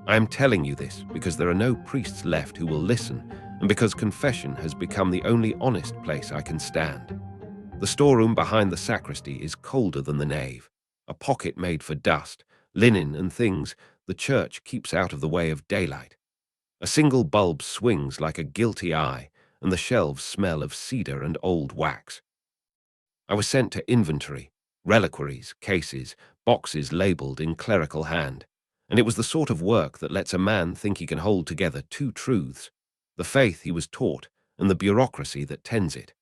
I am telling you this because there are no priests left who will listen, and because confession has become the only honest place I can stand. The storeroom behind the sacristy is colder than the nave, a pocket made for dust, linen and things the church keeps out of the way of daylight. A single bulb swings like a guilty eye, and the shelves smell of cedar and old wax. I was sent to inventory, reliquaries, cases, boxes labelled in clerical hand, and it was the sort of work that lets a man think he can hold together two truths, the faith he was taught and the bureaucracy that tends it.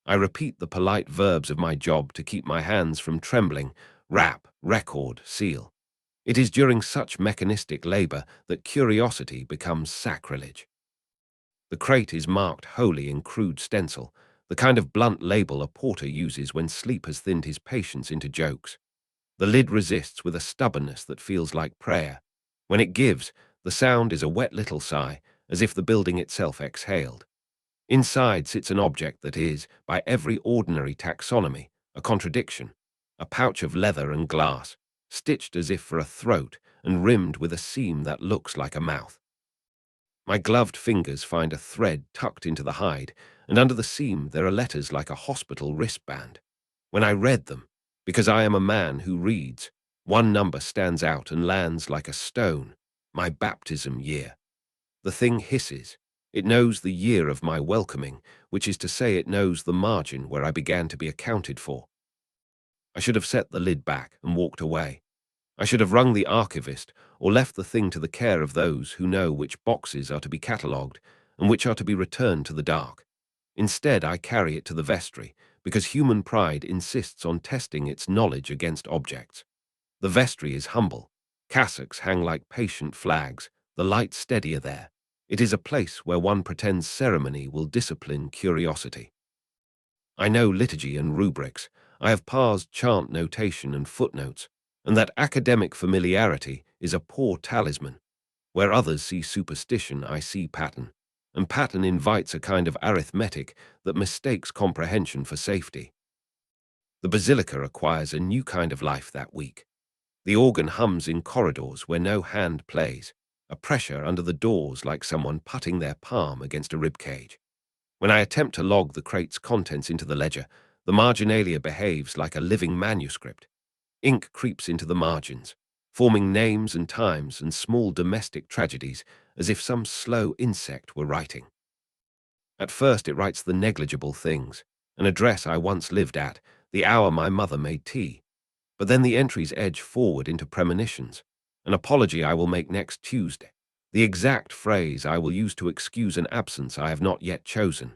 I repeat the polite verbs of my job to keep my hands from trembling: wrap, record, seal. It is during such mechanistic labor that curiosity becomes sacrilege. The crate is marked holy in crude stencil, the kind of blunt label a porter uses when sleep has thinned his patience into jokes. The lid resists with a stubbornness that feels like prayer. When it gives, the sound is a wet little sigh, as if the building itself exhaled. Inside sits an object that is, by every ordinary taxonomy, a contradiction: a pouch of leather and glass, stitched as if for a throat and rimmed with a seam that looks like a mouth. My gloved fingers find a thread tucked into the hide, and under the seam there are letters like a hospital wristband. When I read them, because I am a man who reads, one number stands out and lands like a stone: my baptism year. The thing hisses. It knows the year of my welcoming, which is to say it knows the margin where I began to be accounted for. I should have set the lid back and walked away. I should have rung the archivist or left the thing to the care of those who know which boxes are to be catalogued and which are to be returned to the dark. Instead, I carry it to the vestry because human pride insists on testing its knowledge against objects. The vestry is humble. Cassocks hang like patient flags, the light steadier there. It is a place where one pretends ceremony will discipline curiosity. I know liturgy and rubrics. I have parsed chant notation and footnotes, and that academic familiarity is a poor talisman. Where others see superstition, I see pattern, and pattern invites a kind of arithmetic that mistakes comprehension for safety. The basilica acquires a new kind of life that week. The organ hums in corridors where no hand plays, a pressure under the doors like someone putting their palm against a ribcage. When I attempt to log the crate's contents into the ledger, the marginalia behaves like a living manuscript. Ink creeps into the margins, forming names and times and small domestic tragedies as if some slow insect were writing. At first it writes the negligible things: an address I once lived at, the hour my mother made tea. But then the entries edge forward into premonitions: an apology I will make next Tuesday, the exact phrase I will use to excuse an absence I have not yet chosen.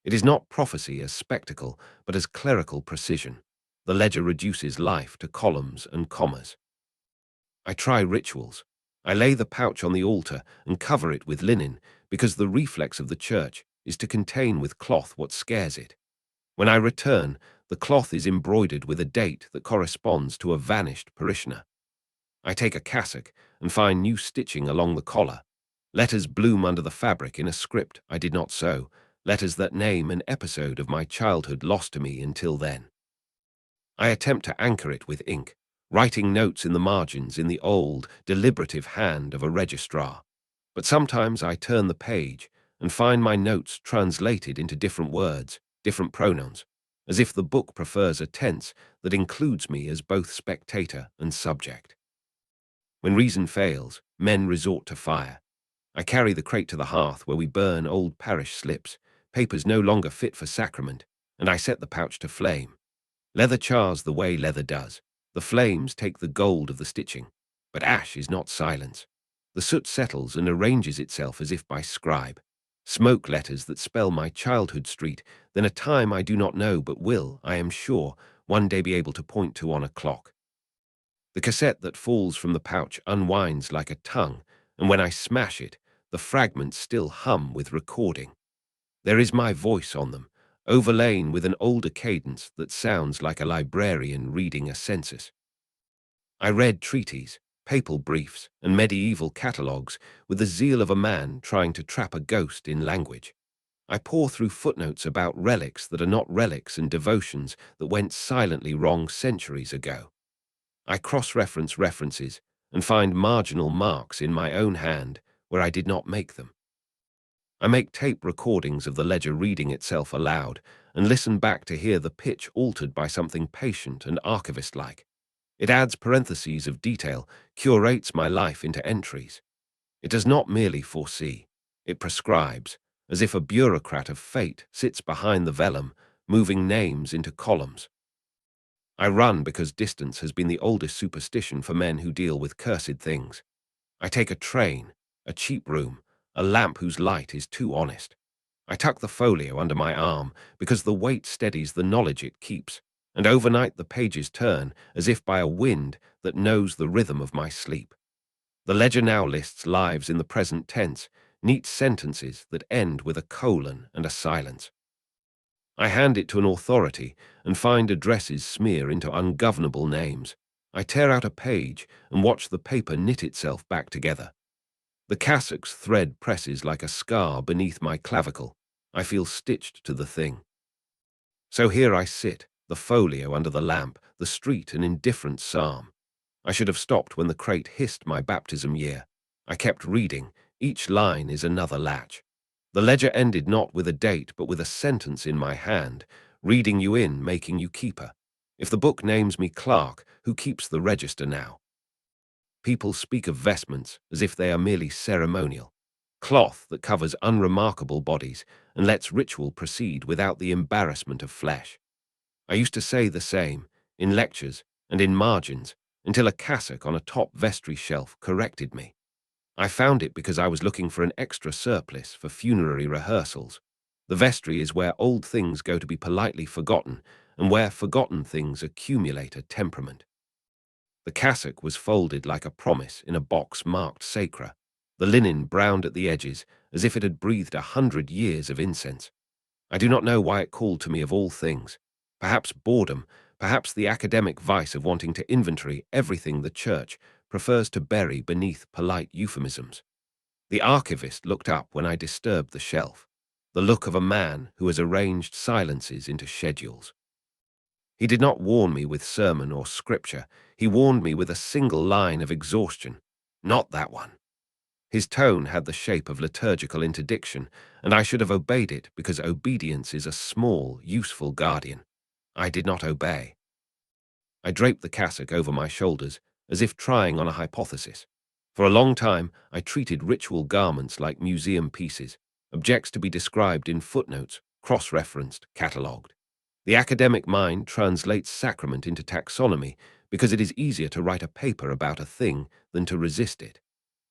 It is not prophecy as spectacle, but as clerical precision. The ledger reduces life to columns and commas. I try rituals. I lay the pouch on the altar and cover it with linen, because the reflex of the church is to contain with cloth what scares it. When I return, the cloth is embroidered with a date that corresponds to a vanished parishioner. I take a cassock and find new stitching along the collar. Letters bloom under the fabric in a script I did not sew, letters that name an episode of my childhood lost to me until then. I attempt to anchor it with ink, writing notes in the margins in the old, deliberative hand of a registrar. But sometimes I turn the page and find my notes translated into different words, different pronouns, as if the book prefers a tense that includes me as both spectator and subject. When reason fails, men resort to fire. I carry the crate to the hearth where we burn old parish slips, papers no longer fit for sacrament, and I set the pouch to flame. Leather chars the way leather does. The flames take the gold of the stitching, but ash is not silence. The soot settles and arranges itself as if by scribe. Smoke letters that spell my childhood street, then a time I do not know but will, I am sure, one day be able to point to on a clock. The cassette that falls from the pouch unwinds like a tongue, and when I smash it, the fragments still hum with recording. There is my voice on them, overlain with an older cadence that sounds like a librarian reading a census. I read treaties, papal briefs, and medieval catalogues with the zeal of a man trying to trap a ghost in language. I pore through footnotes about relics that are not relics and devotions that went silently wrong centuries ago. I cross-reference references and find marginal marks in my own hand where I did not make them. I make tape recordings of the ledger reading itself aloud and listen back to hear the pitch altered by something patient and archivist-like. It adds parentheses of detail, curates my life into entries. It does not merely foresee, it prescribes, as if a bureaucrat of fate sits behind the vellum, moving names into columns. I run because distance has been the oldest superstition for men who deal with cursed things. I take a train, a cheap room, a lamp whose light is too honest. I tuck the folio under my arm because the weight steadies the knowledge it keeps, and overnight the pages turn as if by a wind that knows the rhythm of my sleep. The ledger now lists lives in the present tense, neat sentences that end with a colon and a silence. I hand it to an authority and find addresses smear into ungovernable names. I tear out a page and watch the paper knit itself back together. The cassock's thread presses like a scar beneath my clavicle. I feel stitched to the thing. So here I sit, the folio under the lamp, the street an indifferent psalm. I should have stopped when the crate hissed my baptism year. I kept reading. Each line is another latch. The ledger ended not with a date, but with a sentence in my hand, reading you in, making you keeper. If the book names me clerk, who keeps the register now? People speak of vestments as if they are merely ceremonial. Cloth that covers unremarkable bodies and lets ritual proceed without the embarrassment of flesh. I used to say the same, in lectures and in margins, until a cassock on a top vestry shelf corrected me. I found it because I was looking for an extra surplice for funerary rehearsals. The vestry is where old things go to be politely forgotten, and where forgotten things accumulate a temperament. The cassock was folded like a promise in a box marked sacra, the linen browned at the edges as if it had breathed 100 years of incense. I do not know why it called to me of all things. Perhaps boredom, perhaps the academic vice of wanting to inventory everything the church prefers to bury beneath polite euphemisms. The archivist looked up when I disturbed the shelf, the look of a man who has arranged silences into schedules. He did not warn me with sermon or scripture. He warned me with a single line of exhaustion. Not that one. His tone had the shape of liturgical interdiction, and I should have obeyed it because obedience is a small, useful guardian. I did not obey. I draped the cassock over my shoulders, as if trying on a hypothesis. For a long time, I treated ritual garments like museum pieces, objects to be described in footnotes, cross-referenced, catalogued. The academic mind translates sacrament into taxonomy because it is easier to write a paper about a thing than to resist it.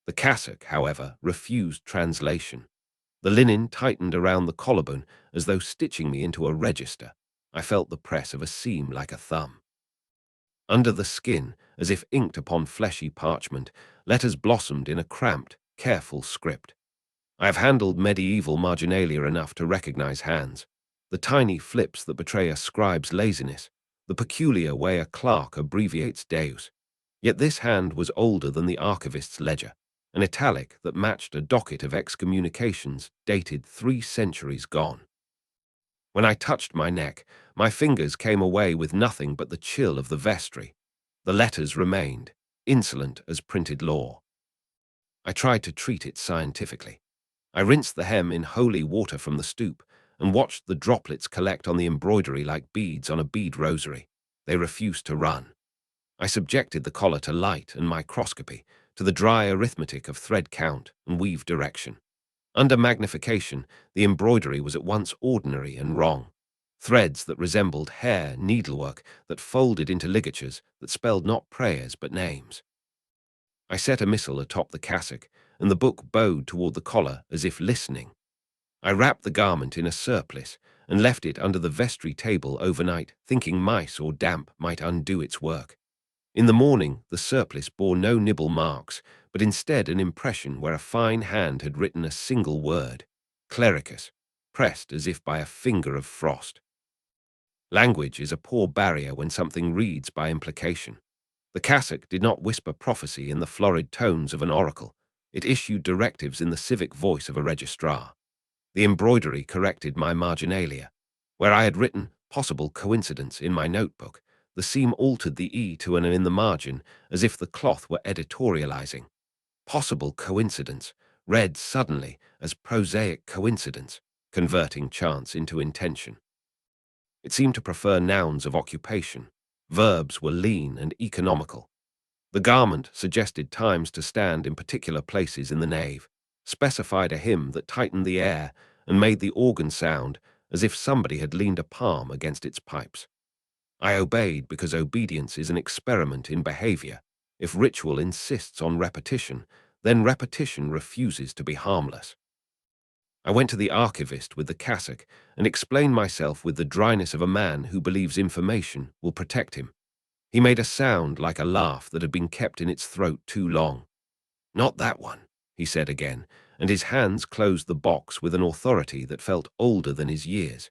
The cassock, however, refused translation. The linen tightened around the collarbone as though stitching me into a register. I felt the press of a seam like a thumb. Under the skin, as if inked upon fleshy parchment, letters blossomed in a cramped, careful script. I have handled medieval marginalia enough to recognize hands. The tiny flips that betray a scribe's laziness, the peculiar way a clerk abbreviates deus. Yet this hand was older than the archivist's ledger, an italic that matched a docket of excommunications dated 3 centuries gone. When I touched my neck, my fingers came away with nothing but the chill of the vestry. The letters remained, insolent as printed law. I tried to treat it scientifically. I rinsed the hem in holy water from the stoop and watched the droplets collect on the embroidery like beads on a bead rosary. They refused to run. I subjected the collar to light and microscopy, to the dry arithmetic of thread count and weave direction. Under magnification, the embroidery was at once ordinary and wrong. Threads that resembled hair needlework that folded into ligatures that spelled not prayers but names. I set a missal atop the cassock, and the book bowed toward the collar as if listening. I wrapped the garment in a surplice and left it under the vestry table overnight, thinking mice or damp might undo its work. In the morning, the surplice bore no nibble marks, but instead an impression where a fine hand had written a single word, clericus, pressed as if by a finger of frost. Language is a poor barrier when something reads by implication. The cassock did not whisper prophecy in the florid tones of an oracle. It issued directives in the civic voice of a registrar. The embroidery corrected my marginalia. Where I had written possible coincidence in my notebook, The seam altered the E to an in the margin, as if the cloth were editorializing. Possible coincidence, read suddenly as prosaic coincidence, converting chance into intention. It seemed to prefer nouns of occupation. Verbs were lean and economical. The garment suggested times to stand in particular places in the nave, specified a hymn that tightened the air and made the organ sound as if somebody had leaned a palm against its pipes. I obeyed because obedience is an experiment in behavior. If ritual insists on repetition, then repetition refuses to be harmless. I went to the archivist with the cassock and explained myself with the dryness of a man who believes information will protect him. He made a sound like a laugh that had been kept in its throat too long. "Not that one," he said again, and his hands closed the box with an authority that felt older than his years.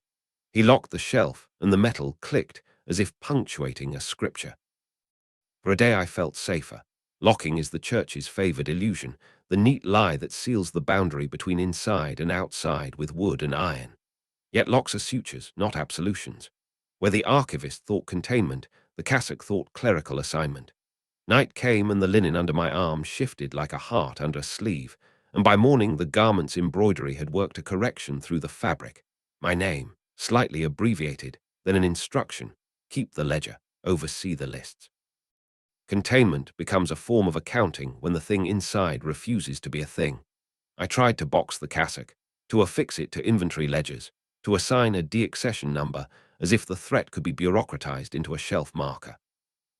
He locked the shelf, and the metal clicked as if punctuating a scripture. For a day I felt safer. Locking is the church's favored illusion, the neat lie that seals the boundary between inside and outside with wood and iron. Yet locks are sutures, not absolutions. Where the archivist thought containment, the cassock thought clerical assignment. Night came and the linen under my arm shifted like a heart under a sleeve, and by morning the garment's embroidery had worked a correction through the fabric. My name, slightly abbreviated, then an instruction: keep the ledger, oversee the lists. Containment becomes a form of accounting when the thing inside refuses to be a thing. I tried to box the cassock, to affix it to inventory ledgers, to assign a deaccession number as if the threat could be bureaucratized into a shelf marker.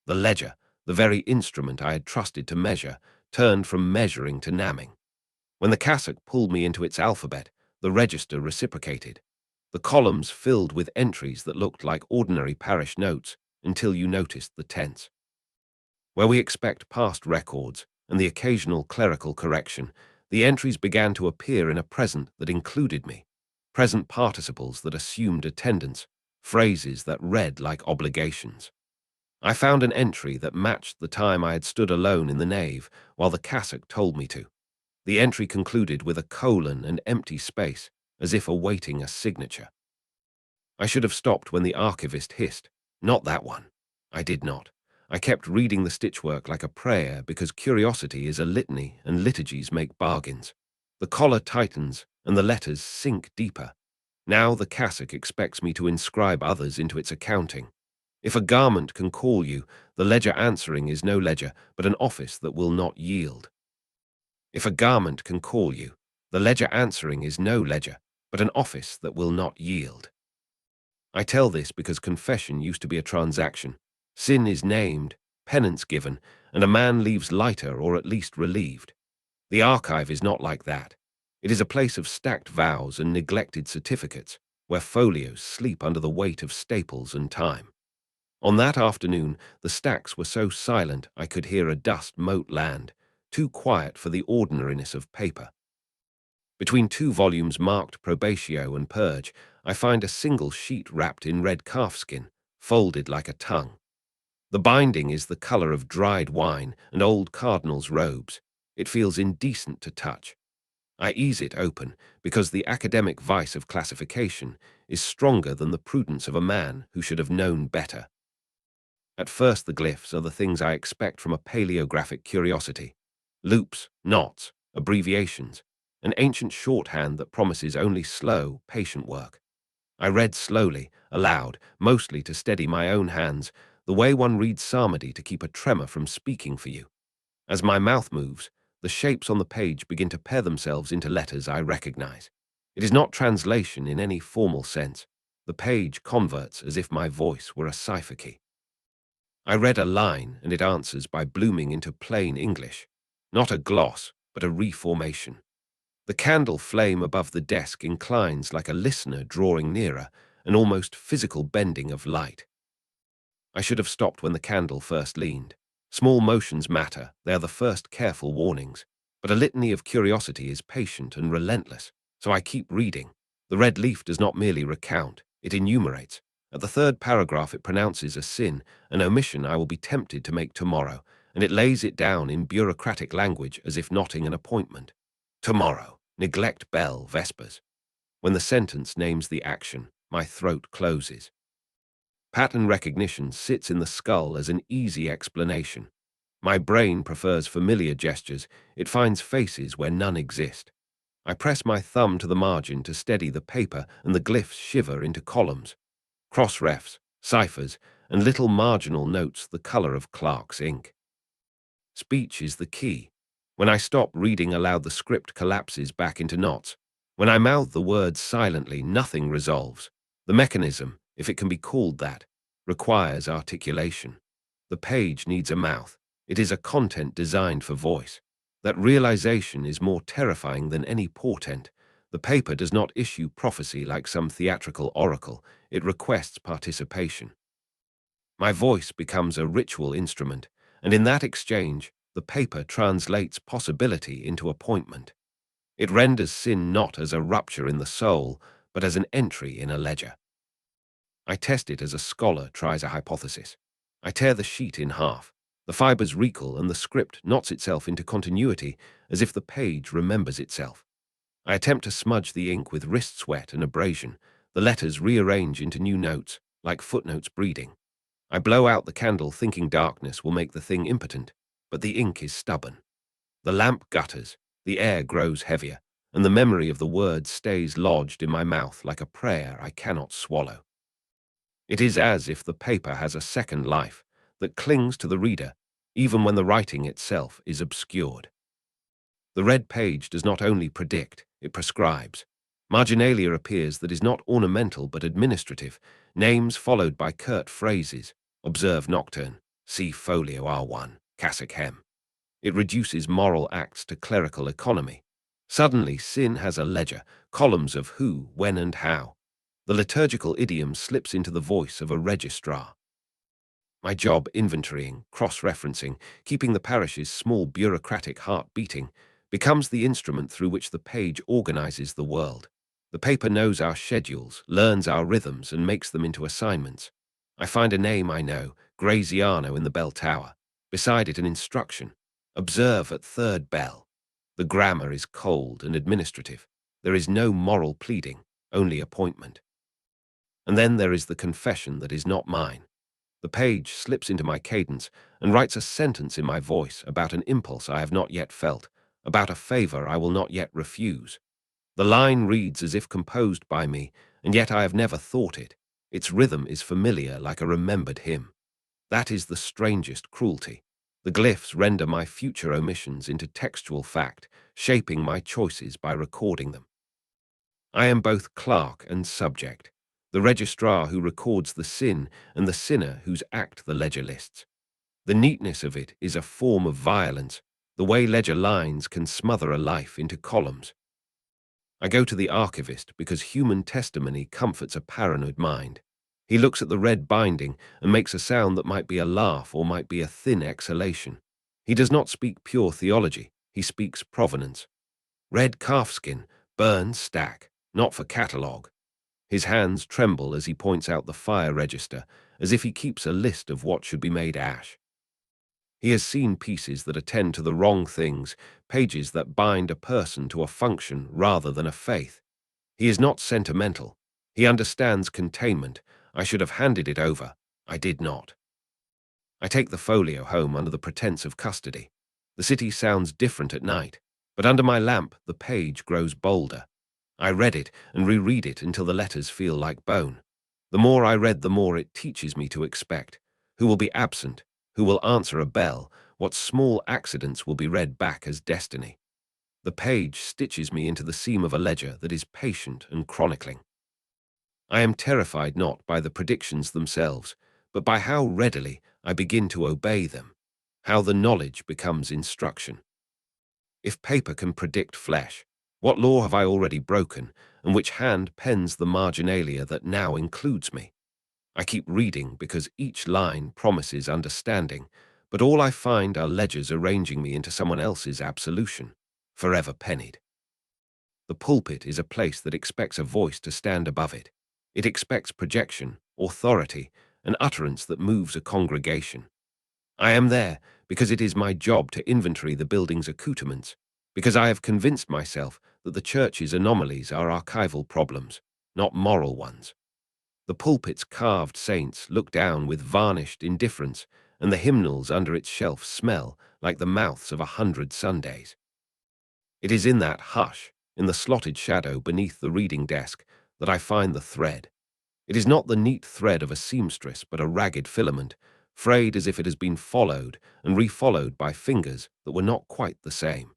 The ledger, the very instrument I had trusted to measure, turned from measuring to namming. When the cassock pulled me into its alphabet, the register reciprocated. The columns filled with entries that looked like ordinary parish notes until you noticed the tense. Where we expect past records and the occasional clerical correction, the entries began to appear in a present that included me, present participles that assumed attendance, phrases that read like obligations. I found an entry that matched the time I had stood alone in the nave while the cassock told me to. The entry concluded with a colon and empty space, as if awaiting a signature. I should have stopped when the archivist hissed, "Not that one." I did not. I kept reading the stitchwork like a prayer because curiosity is a litany and liturgies make bargains. The collar tightens and the letters sink deeper. Now the cassock expects me to inscribe others into its accounting. If a garment can call you, the ledger answering is no ledger, but an office that will not yield. If a garment can call you, the ledger answering is no ledger, but an office that will not yield. I tell this because confession used to be a transaction. Sin is named, penance given, and a man leaves lighter or at least relieved. The archive is not like that. It is a place of stacked vows and neglected certificates, where folios sleep under the weight of staples and time. On that afternoon, the stacks were so silent I could hear a dust mote land, too quiet for the ordinariness of paper. Between two volumes marked probatio and purge, I find a single sheet wrapped in red calfskin, folded like a tongue. The binding is the color of dried wine and old cardinals' robes. It feels indecent to touch. I ease it open because the academic vice of classification is stronger than the prudence of a man who should have known better. At first, the glyphs are the things I expect from a paleographic curiosity: loops, knots, abbreviations, an ancient shorthand that promises only slow, patient work. I read slowly, aloud, mostly to steady my own hands, the way one reads psalmody to keep a tremor from speaking for you. As my mouth moves, the shapes on the page begin to pair themselves into letters I recognize. It is not translation in any formal sense. The page converts as if my voice were a cipher key. I read a line, and it answers by blooming into plain English. Not a gloss, but a reformation. The candle flame above the desk inclines like a listener drawing nearer, an almost physical bending of light. I should have stopped when the candle first leaned. Small motions matter, they are the first careful warnings. But a litany of curiosity is patient and relentless, so I keep reading. The red leaf does not merely recount, it enumerates. At the third paragraph it pronounces a sin, an omission I will be tempted to make tomorrow, and it lays it down in bureaucratic language as if knotting an appointment. Tomorrow, neglect bell, vespers. When the sentence names the action, my throat closes. Pattern recognition sits in the skull as an easy explanation. My brain prefers familiar gestures. It finds faces where none exist. I press my thumb to the margin to steady the paper, and the glyphs shiver into columns. Cross-refs, ciphers, and little marginal notes the color of Clark's ink. Speech is the key. When I stop reading aloud, the script collapses back into knots. When I mouth the words silently, nothing resolves. The mechanism, if it can be called that, requires articulation. The page needs a mouth. It is a content designed for voice. That realization is more terrifying than any portent. The paper does not issue prophecy like some theatrical oracle. It requests participation. My voice becomes a ritual instrument, and in that exchange, the paper translates possibility into appointment. It renders sin not as a rupture in the soul, but as an entry in a ledger. I test it as a scholar tries a hypothesis. I tear the sheet in half. The fibers wrinkle and the script knots itself into continuity as if the page remembers itself. I attempt to smudge the ink with wrist sweat and abrasion. The letters rearrange into new notes, like footnotes breeding. I blow out the candle thinking darkness will make the thing impotent, but the ink is stubborn. The lamp gutters, the air grows heavier, and the memory of the words stays lodged in my mouth like a prayer I cannot swallow. It is as if the paper has a second life that clings to the reader, even when the writing itself is obscured. The red page does not only predict, it prescribes. Marginalia appears that is not ornamental but administrative, names followed by curt phrases. Observe nocturne, see folio R1, cassock hem. It reduces moral acts to clerical economy. Suddenly, sin has a ledger, columns of who, when, and how. The liturgical idiom slips into the voice of a registrar. My job, inventorying, cross-referencing, keeping the parish's small bureaucratic heart beating, becomes the instrument through which the page organizes the world. The paper knows our schedules, learns our rhythms, and makes them into assignments. I find a name I know, Graziano in the bell tower. Beside it an instruction. Observe at third bell. The grammar is cold and administrative. There is no moral pleading, only appointment. And then there is the confession that is not mine. The page slips into my cadence and writes a sentence in my voice about an impulse I have not yet felt, about a favor I will not yet refuse. The line reads as if composed by me, and yet I have never thought it. Its rhythm is familiar like a remembered hymn. That is the strangest cruelty. The glyphs render my future omissions into textual fact, shaping my choices by recording them. I am both clerk and subject, the registrar who records the sin and the sinner whose act the ledger lists. The neatness of it is a form of violence, the way ledger lines can smother a life into columns. I go to the archivist because human testimony comforts a paranoid mind. He looks at the red binding and makes a sound that might be a laugh or might be a thin exhalation. He does not speak pure theology, he speaks provenance. Red calfskin, burn stack, not for catalogue. His hands tremble as he points out the fire register, as if he keeps a list of what should be made ash. He has seen pieces that attend to the wrong things, pages that bind a person to a function rather than a faith. He is not sentimental. He understands containment. I should have handed it over. I did not. I take the folio home under the pretense of custody. The city sounds different at night, but under my lamp the page grows bolder. I read it and reread it until the letters feel like bone. The more I read, the more it teaches me to expect. Who will be absent? Who will answer a bell? What small accidents will be read back as destiny? The page stitches me into the seam of a ledger that is patient and chronicling. I am terrified not by the predictions themselves, but by how readily I begin to obey them, how the knowledge becomes instruction. If paper can predict flesh, what law have I already broken, and which hand pens the marginalia that now includes me? I keep reading because each line promises understanding, but all I find are ledgers arranging me into someone else's absolution, forever pennied. The pulpit is a place that expects a voice to stand above it. It expects projection, authority, an utterance that moves a congregation. I am there because it is my job to inventory the building's accoutrements, because I have convinced myself that the church's anomalies are archival problems, not moral ones. The pulpit's carved saints look down with varnished indifference, and the hymnals under its shelf smell like the mouths of 100 Sundays. It is in that hush, in the slotted shadow beneath the reading desk, that I find the thread. It is not the neat thread of a seamstress, but a ragged filament, frayed as if it has been followed and refollowed by fingers that were not quite the same.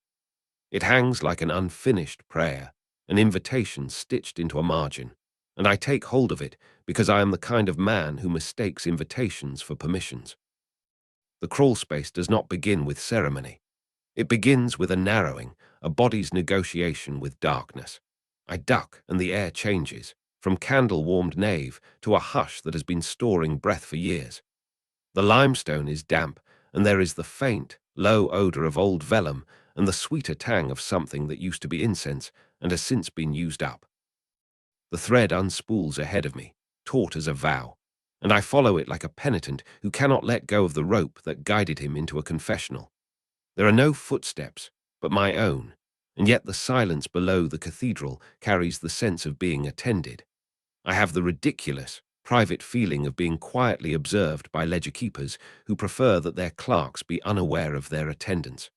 It hangs like an unfinished prayer, an invitation stitched into a margin, and I take hold of it because I am the kind of man who mistakes invitations for permissions. The crawl space does not begin with ceremony. It begins with a narrowing, a body's negotiation with darkness. I duck and the air changes, from candle-warmed nave to a hush that has been storing breath for years. The limestone is damp, and there is the faint, low odor of old vellum and the sweeter tang of something that used to be incense and has since been used up. The thread unspools ahead of me, taut as a vow, and I follow it like a penitent who cannot let go of the rope that guided him into a confessional. There are no footsteps but my own, and yet the silence below the cathedral carries the sense of being attended. I have the ridiculous, private feeling of being quietly observed by ledger-keepers who prefer that their clerks be unaware of their attendance.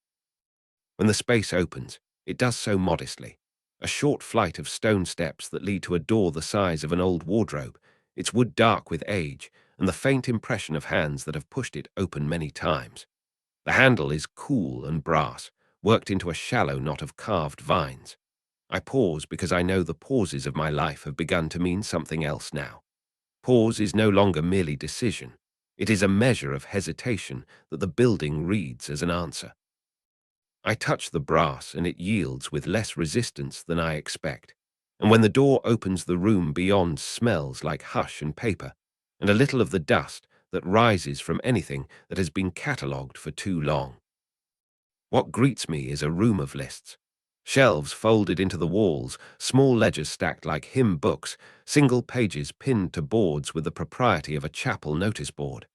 When the space opens, it does so modestly. A short flight of stone steps that lead to a door the size of an old wardrobe, its wood dark with age, and the faint impression of hands that have pushed it open many times. The handle is cool and brass, worked into a shallow knot of carved vines. I pause because I know the pauses of my life have begun to mean something else now. Pause is no longer merely decision. It is a measure of hesitation that the building reads as an answer. I touch the brass and it yields with less resistance than I expect. And when the door opens, the room beyond smells like hush and paper, and a little of the dust that rises from anything that has been catalogued for too long. What greets me is a room of lists. Shelves folded into the walls, small ledgers stacked like hymn books, single pages pinned to boards with the propriety of a chapel notice board.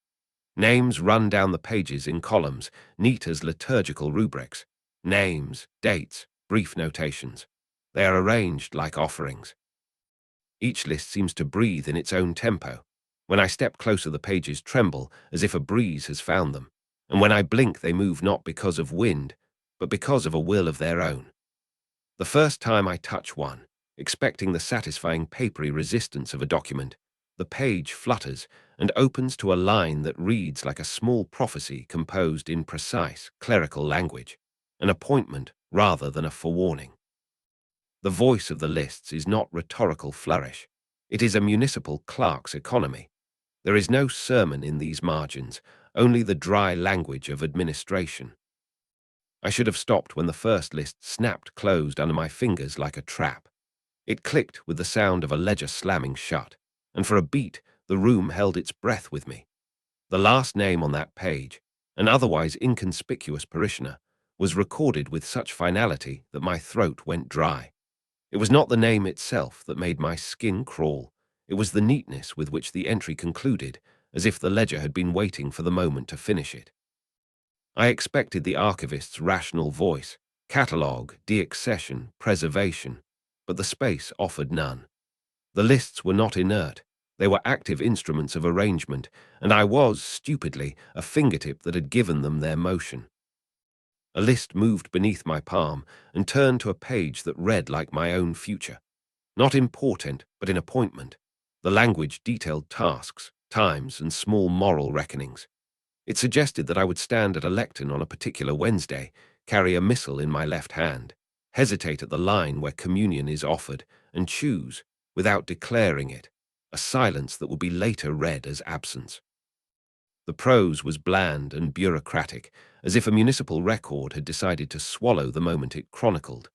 Names run down the pages in columns, neat as liturgical rubrics. Names, dates, brief notations. They are arranged like offerings. Each list seems to breathe in its own tempo. When I step closer, the pages tremble as if a breeze has found them, and when I blink, they move not because of wind, but because of a will of their own. The first time I touch one, expecting the satisfying papery resistance of a document, the page flutters and opens to a line that reads like a small prophecy composed in precise, clerical language, an appointment rather than a forewarning. The voice of the lists is not rhetorical flourish. It is a municipal clerk's economy. There is no sermon in these margins, only the dry language of administration. I should have stopped when the first list snapped closed under my fingers like a trap. It clicked with the sound of a ledger slamming shut, and for a beat the room held its breath with me. The last name on that page, an otherwise inconspicuous parishioner, was recorded with such finality that my throat went dry. It was not the name itself that made my skin crawl. It was the neatness with which the entry concluded, as if the ledger had been waiting for the moment to finish it. I expected the archivist's rational voice, catalogue, deaccession, preservation, but the space offered none. The lists were not inert. They were active instruments of arrangement, and I was, stupidly, a fingertip that had given them their motion. A list moved beneath my palm and turned to a page that read like my own future. Not in portent, but in appointment. The language detailed tasks, times, and small moral reckonings. It suggested that I would stand at a lectern on a particular Wednesday, carry a missal in my left hand, hesitate at the line where communion is offered, and choose, without declaring it, a silence that would be later read as absence. The prose was bland and bureaucratic, as if a municipal record had decided to swallow the moment it chronicled.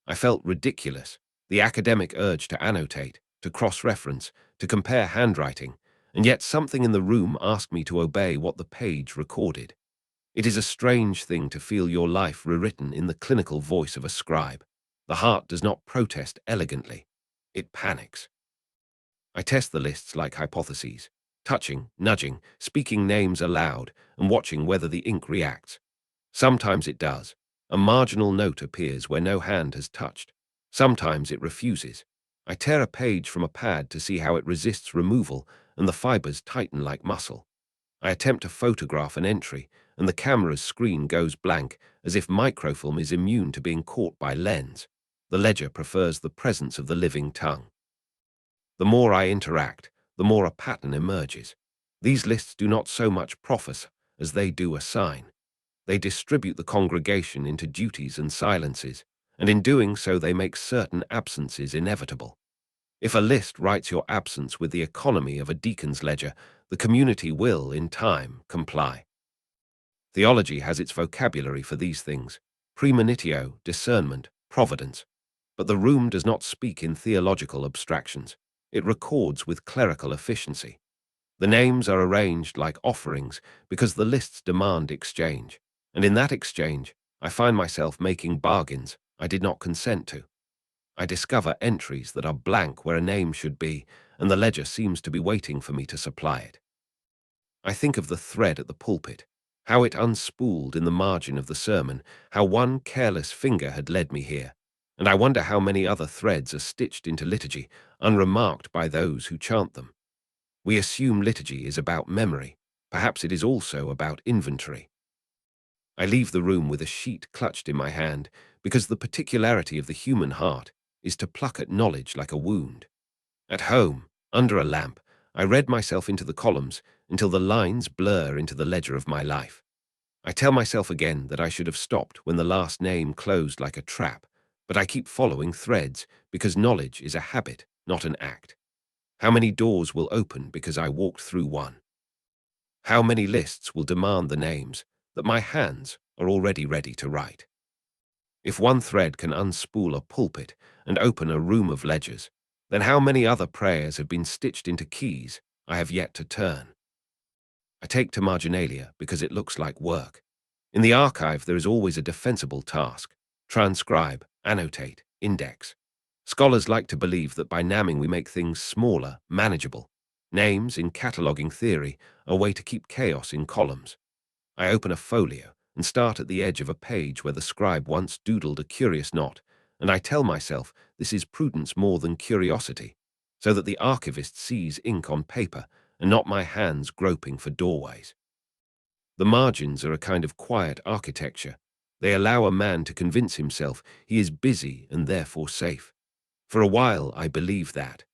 I felt ridiculous, the academic urge to annotate, to cross-reference, to compare handwriting, and yet something in the room asked me to obey what the page recorded. It is a strange thing to feel your life rewritten in the clinical voice of a scribe. The heart does not protest elegantly. It panics. I test the lists like hypotheses, touching, nudging, speaking names aloud, and watching whether the ink reacts. Sometimes it does. A marginal note appears where no hand has touched. Sometimes it refuses. I tear a page from a pad to see how it resists removal, and the fibers tighten like muscle. I attempt to photograph an entry, and the camera's screen goes blank, as if microfilm is immune to being caught by lens. The ledger prefers the presence of the living tongue. The more I interact, the more a pattern emerges. These lists do not so much prophesy as they do assign. They distribute the congregation into duties and silences, and in doing so they make certain absences inevitable. If a list writes your absence with the economy of a deacon's ledger, the community will, in time, comply. Theology has its vocabulary for these things: premonitio, discernment, providence. But the room does not speak in theological abstractions. It records with clerical efficiency. The names are arranged like offerings because the lists demand exchange, and in that exchange, I find myself making bargains I did not consent to. I discover entries that are blank where a name should be, and the ledger seems to be waiting for me to supply it. I think of the thread at the pulpit, how it unspooled in the margin of the sermon, how one careless finger had led me here, and I wonder how many other threads are stitched into liturgy, unremarked by those who chant them. We assume liturgy is about memory. Perhaps it is also about inventory. I leave the room with a sheet clutched in my hand, because the particularity of the human heart is to pluck at knowledge like a wound. At home, under a lamp, I read myself into the columns until the lines blur into the ledger of my life. I tell myself again that I should have stopped when the last name closed like a trap, but I keep following threads because knowledge is a habit, not an act. How many doors will open because I walked through one? How many lists will demand the names that my hands are already ready to write? If one thread can unspool a pulpit and open a room of ledgers, then how many other prayers have been stitched into keys I have yet to turn? I take to marginalia because it looks like work. In the archive, there is always a defensible task: transcribe, annotate, index. Scholars like to believe that by namming we make things smaller, manageable. Names, in cataloguing theory, are a way to keep chaos in columns. I open a folio and start at the edge of a page where the scribe once doodled a curious knot, and I tell myself this is prudence more than curiosity, so that the archivist sees ink on paper and not my hands groping for doorways. The margins are a kind of quiet architecture. They allow a man to convince himself he is busy and therefore safe. For a while I believe that.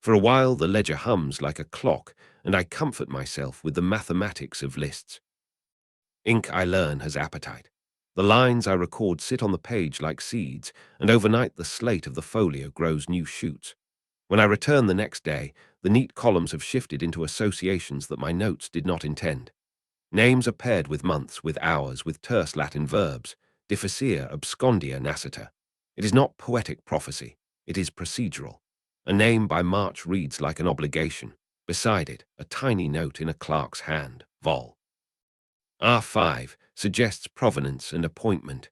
For a while the ledger hums like a clock, and I comfort myself with the mathematics of lists. Ink, I learn, has appetite. The lines I record sit on the page like seeds, and overnight the slate of the folio grows new shoots. When I return the next day, the neat columns have shifted into associations that my notes did not intend. Names are paired with months, with hours, with terse Latin verbs: difficere, abscondia, nascita. It is not poetic prophecy, it is procedural. A name by March reads like an obligation. Beside it, a tiny note in a clerk's hand: vol. R5 suggests provenance and appointment.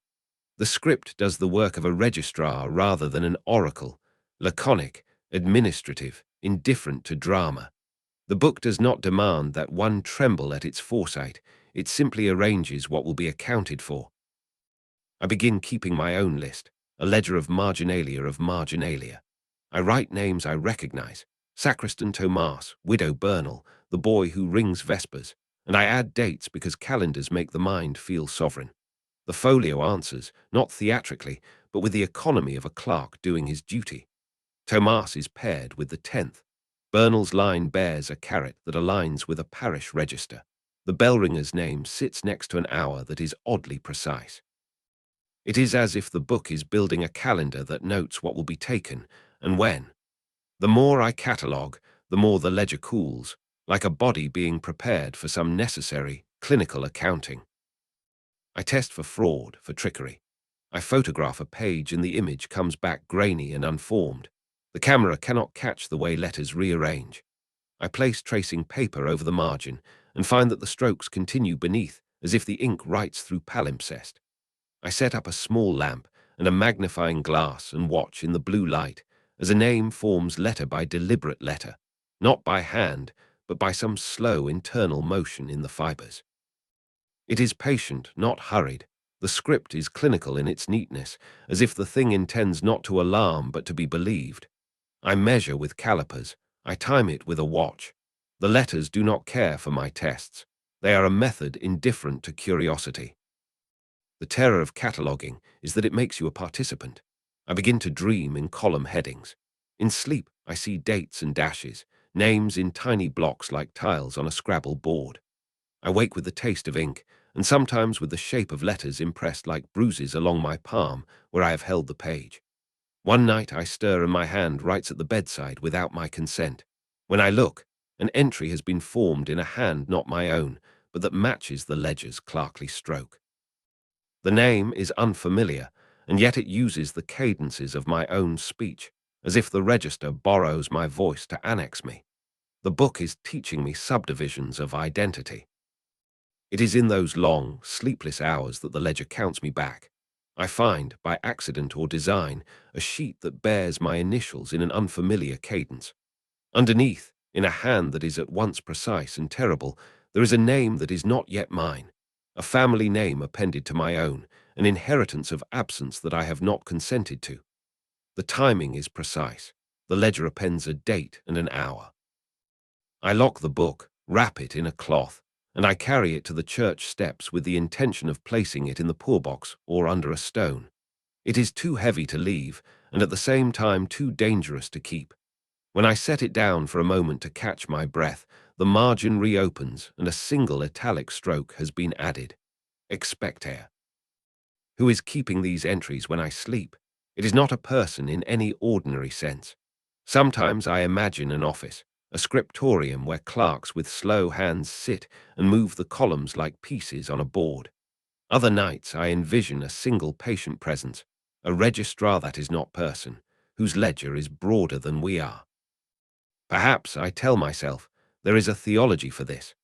The script does the work of a registrar rather than an oracle, laconic, administrative, indifferent to drama. The book does not demand that one tremble at its foresight, it simply arranges what will be accounted for. I begin keeping my own list, a ledger of marginalia. I write names I recognize: Sacristan Tomas, Widow Bernal, the boy who rings vespers, and I add dates because calendars make the mind feel sovereign. The folio answers, not theatrically, but with the economy of a clerk doing his duty. Tomas is paired with the 10th. Bernal's line bears a caret that aligns with a parish register. The bellringer's name sits next to an hour that is oddly precise. It is as if the book is building a calendar that notes what will be taken and when. The more I catalogue, the more the ledger cools, like a body being prepared for some necessary, clinical accounting. I test for fraud, for trickery. I photograph a page and the image comes back grainy and unformed. The camera cannot catch the way letters rearrange. I place tracing paper over the margin and find that the strokes continue beneath, as if the ink writes through palimpsest. I set up a small lamp and a magnifying glass and watch in the blue light as a name forms letter by deliberate letter, not by hand, but by some slow internal motion in the fibers. It is patient, not hurried. The script is clinical in its neatness, as if the thing intends not to alarm but to be believed. I measure with calipers. I time it with a watch. The letters do not care for my tests. They are a method indifferent to curiosity. The terror of cataloguing is that it makes you a participant. I begin to dream in column headings. In sleep, I see dates and dashes, names in tiny blocks like tiles on a Scrabble board. I wake with the taste of ink, and sometimes with the shape of letters impressed like bruises along my palm where I have held the page. One night I stir and my hand writes at the bedside without my consent. When I look, an entry has been formed in a hand not my own, but that matches the ledger's clerkly stroke. The name is unfamiliar, and yet it uses the cadences of my own speech, as if the register borrows my voice to annex me. The book is teaching me subdivisions of identity. It is in those long, sleepless hours that the ledger counts me back. I find, by accident or design, a sheet that bears my initials in an unfamiliar cadence. Underneath, in a hand that is at once precise and terrible, there is a name that is not yet mine, a family name appended to my own, an inheritance of absence that I have not consented to. The timing is precise. The ledger appends a date and an hour. I lock the book, wrap it in a cloth, and I carry it to the church steps with the intention of placing it in the poor box or under a stone. It is too heavy to leave, and at the same time too dangerous to keep. When I set it down for a moment to catch my breath, the margin reopens and a single italic stroke has been added. Expectere. Who is keeping these entries when I sleep? It is not a person in any ordinary sense. Sometimes I imagine an office, a scriptorium where clerks with slow hands sit and move the columns like pieces on a board. Other nights I envision a single patient presence, a registrar that is not person, whose ledger is broader than we are. Perhaps, I tell myself, there is a theology for this.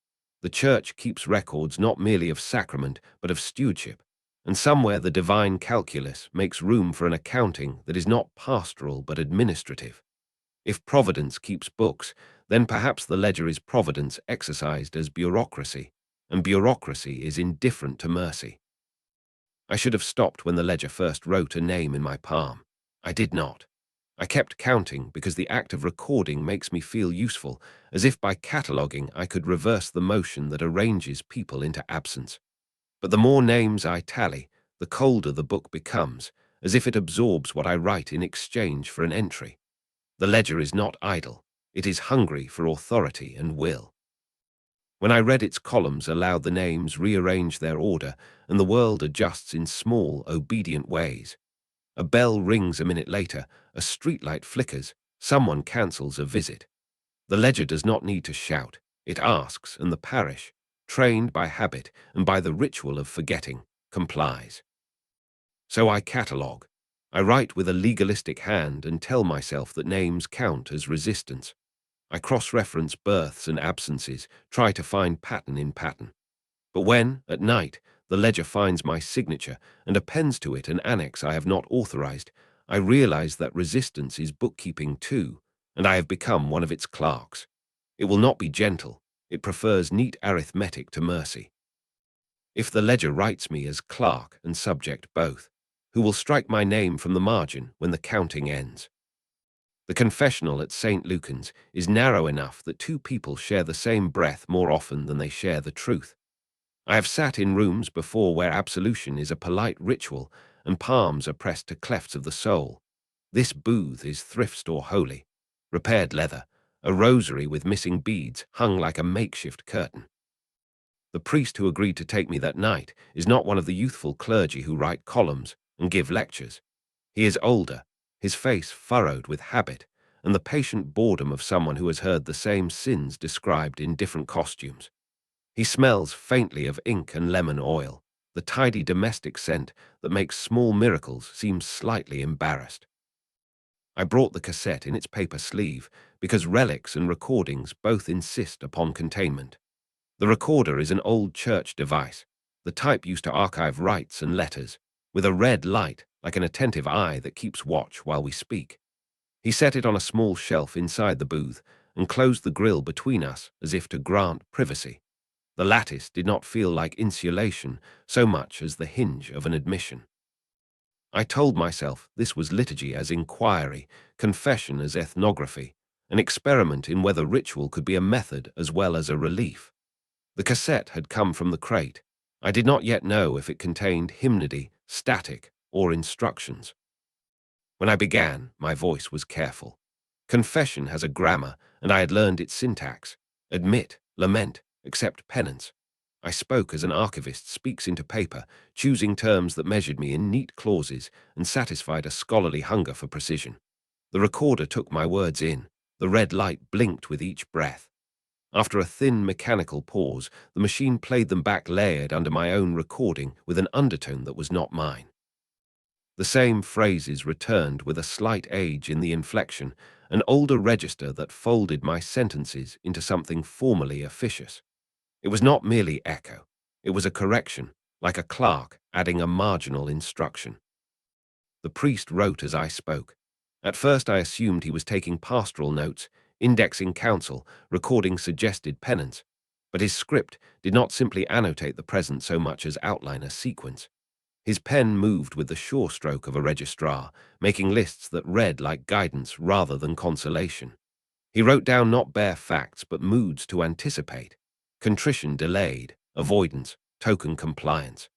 The Church keeps records not merely of sacrament, but of stewardship, and somewhere the divine calculus makes room for an accounting that is not pastoral but administrative. If providence keeps books, then perhaps the ledger is providence exercised as bureaucracy, and bureaucracy is indifferent to mercy. I should have stopped when the ledger first wrote a name in my palm. I did not. I kept counting because the act of recording makes me feel useful, as if by cataloguing I could reverse the motion that arranges people into absence. But the more names I tally, the colder the book becomes, as if it absorbs what I write in exchange for an entry. The ledger is not idle. It is hungry for authority and will. When I read its columns aloud, the names rearrange their order, and the world adjusts in small, obedient ways. A bell rings a minute later, a streetlight flickers, someone cancels a visit. The ledger does not need to shout. It asks, and the parish, trained by habit and by the ritual of forgetting, complies. So I catalogue. I write with a legalistic hand and tell myself that names count as resistance. I cross-reference births and absences, try to find pattern in pattern. But when, at night, the ledger finds my signature and appends to it an annex I have not authorized, I realize that resistance is bookkeeping too, and I have become one of its clerks. It will not be gentle. It prefers neat arithmetic to mercy. If the ledger writes me as clerk and subject both, who will strike my name from the margin when the counting ends? The confessional at St. Lucan's is narrow enough that two people share the same breath more often than they share the truth. I have sat in rooms before where absolution is a polite ritual and palms are pressed to clefts of the soul. This booth is thrift store holy, repaired leather, a rosary with missing beads hung like a makeshift curtain. The priest who agreed to take me that night is not one of the youthful clergy who write columns and give lectures. He is older, his face furrowed with habit, and the patient boredom of someone who has heard the same sins described in different costumes. He smells faintly of ink and lemon oil, the tidy domestic scent that makes small miracles seem slightly embarrassed. I brought the cassette in its paper sleeve because relics and recordings both insist upon containment. The recorder is an old church device, the type used to archive rites and letters, with a red light like an attentive eye that keeps watch while we speak. He set it on a small shelf inside the booth and closed the grill between us as if to grant privacy. The lattice did not feel like insulation so much as the hinge of an admission. I told myself this was liturgy as inquiry, confession as ethnography, an experiment in whether ritual could be a method as well as a relief. The cassette had come from the crate. I did not yet know if it contained hymnody, static, or instructions. When I began, my voice was careful. Confession has a grammar, and I had learned its syntax. Admit, lament, accept penance. I spoke as an archivist speaks into paper, choosing terms that measured me in neat clauses and satisfied a scholarly hunger for precision. The recorder took my words in. The red light blinked with each breath. After a thin mechanical pause, the machine played them back layered under my own recording with an undertone that was not mine. The same phrases returned with a slight age in the inflection, an older register that folded my sentences into something formally officious. It was not merely echo. It was a correction, like a clerk adding a marginal instruction. The priest wrote as I spoke. At first I assumed he was taking pastoral notes, indexing counsel, recording suggested penance, but his script did not simply annotate the present so much as outline a sequence. His pen moved with the sure stroke of a registrar, making lists that read like guidance rather than consolation. He wrote down not bare facts but moods to anticipate: contrition delayed, avoidance, token compliance.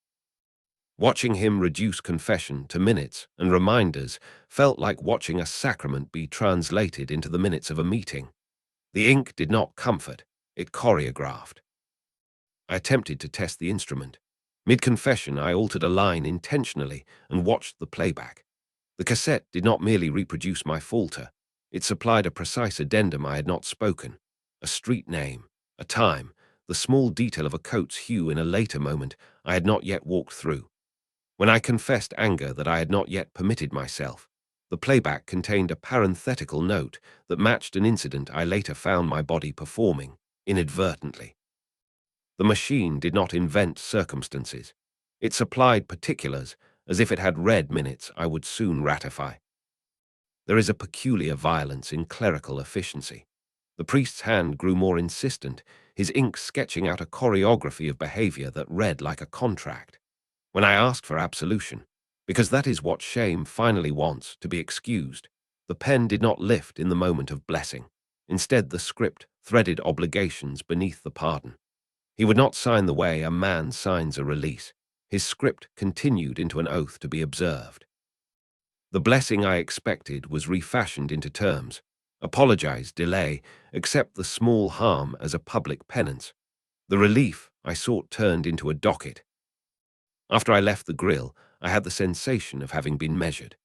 Watching him reduce confession to minutes and reminders felt like watching a sacrament be translated into the minutes of a meeting. The ink did not comfort, it choreographed. I attempted to test the instrument. Mid-confession, I altered a line intentionally and watched the playback. The cassette did not merely reproduce my falter. It supplied a precise addendum I had not spoken: a street name, a time, the small detail of a coat's hue in a later moment I had not yet walked through. When I confessed anger that I had not yet permitted myself, the playback contained a parenthetical note that matched an incident I later found my body performing, inadvertently. The machine did not invent circumstances. It supplied particulars, as if it had read minutes I would soon ratify. There is a peculiar violence in clerical efficiency. The priest's hand grew more insistent, his ink sketching out a choreography of behavior that read like a contract. When I asked for absolution, because that is what shame finally wants, to be excused, the pen did not lift in the moment of blessing. Instead, the script threaded obligations beneath the pardon. He would not sign the way a man signs a release. His script continued into an oath to be observed. The blessing I expected was refashioned into terms: apologize, delay, accept the small harm as a public penance. The relief I sought turned into a docket. After I left the grill, I had the sensation of having been measured.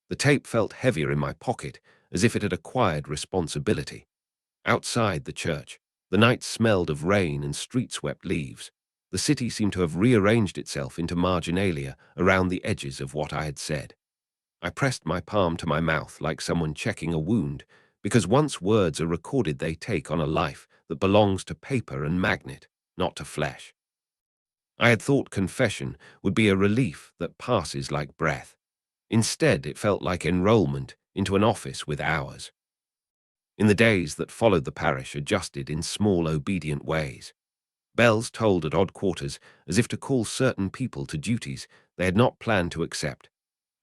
The tape felt heavier in my pocket, as if it had acquired responsibility. Outside the church, the night smelled of rain and street-swept leaves. The city seemed to have rearranged itself into marginalia around the edges of what I had said. I pressed my palm to my mouth like someone checking a wound, because once words are recorded they take on a life that belongs to paper and magnet, not to flesh. I had thought confession would be a relief that passes like breath. Instead, it felt like enrollment into an office with hours. In the days that followed, the parish adjusted in small, obedient ways. Bells tolled at odd quarters, as if to call certain people to duties they had not planned to accept.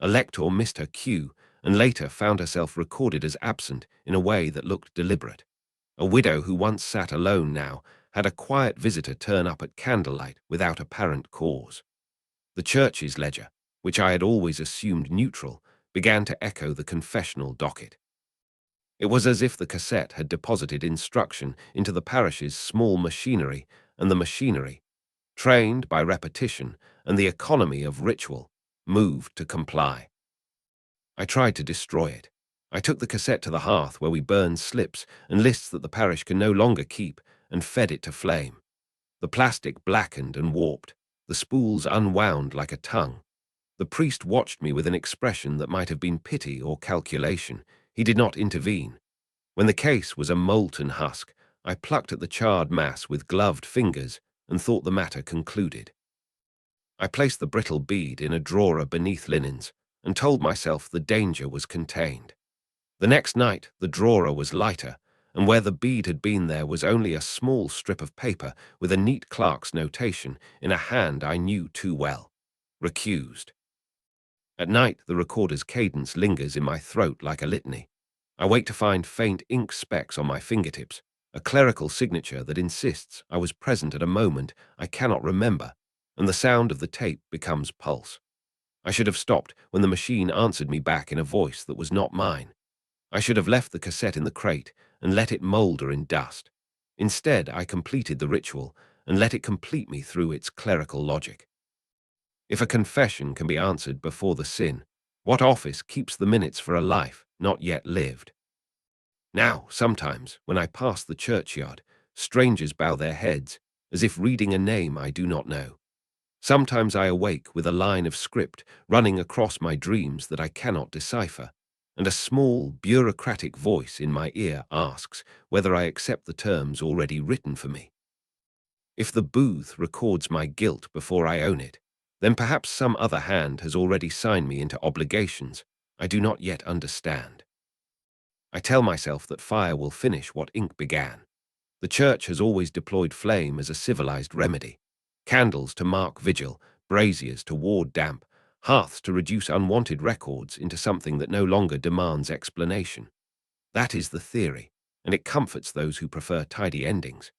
A lector missed her cue, and later found herself recorded as absent in a way that looked deliberate. A widow who once sat alone now had a quiet visitor turn up at candlelight without apparent cause. The church's ledger, which I had always assumed neutral, began to echo the confessional docket. It was as if the cassette had deposited instruction into the parish's small machinery, and the machinery, trained by repetition and the economy of ritual, moved to comply. I tried to destroy it. I took the cassette to the hearth where we burned slips and lists that the parish can no longer keep, and fed it to flame. The plastic blackened and warped, the spools unwound like a tongue. The priest watched me with an expression that might have been pity or calculation. He did not intervene. When the case was a molten husk, I plucked at the charred mass with gloved fingers and thought the matter concluded. I placed the brittle bead in a drawer beneath linens and told myself the danger was contained. The next night, the drawer was lighter, and where the bead had been there was only a small strip of paper with a neat clerk's notation in a hand I knew too well: recused. At night, the recorder's cadence lingers in my throat like a litany. I wake to find faint ink specks on my fingertips, a clerical signature that insists I was present at a moment I cannot remember, and the sound of the tape becomes pulse. I should have stopped when the machine answered me back in a voice that was not mine. I should have left the cassette in the crate and let it molder in dust. Instead, I completed the ritual and let it complete me through its clerical logic. If a confession can be answered before the sin, what office keeps the minutes for a life not yet lived? Now, sometimes, when I pass the churchyard, strangers bow their heads, as if reading a name I do not know. Sometimes I awake with a line of script running across my dreams that I cannot decipher, and a small, bureaucratic voice in my ear asks whether I accept the terms already written for me. If the booth records my guilt before I own it, then perhaps some other hand has already signed me into obligations I do not yet understand. I tell myself that fire will finish what ink began. The church has always deployed flame as a civilized remedy. Candles to mark vigil, braziers to ward damp, hearths to reduce unwanted records into something that no longer demands explanation. That is the theory, and it comforts those who prefer tidy endings.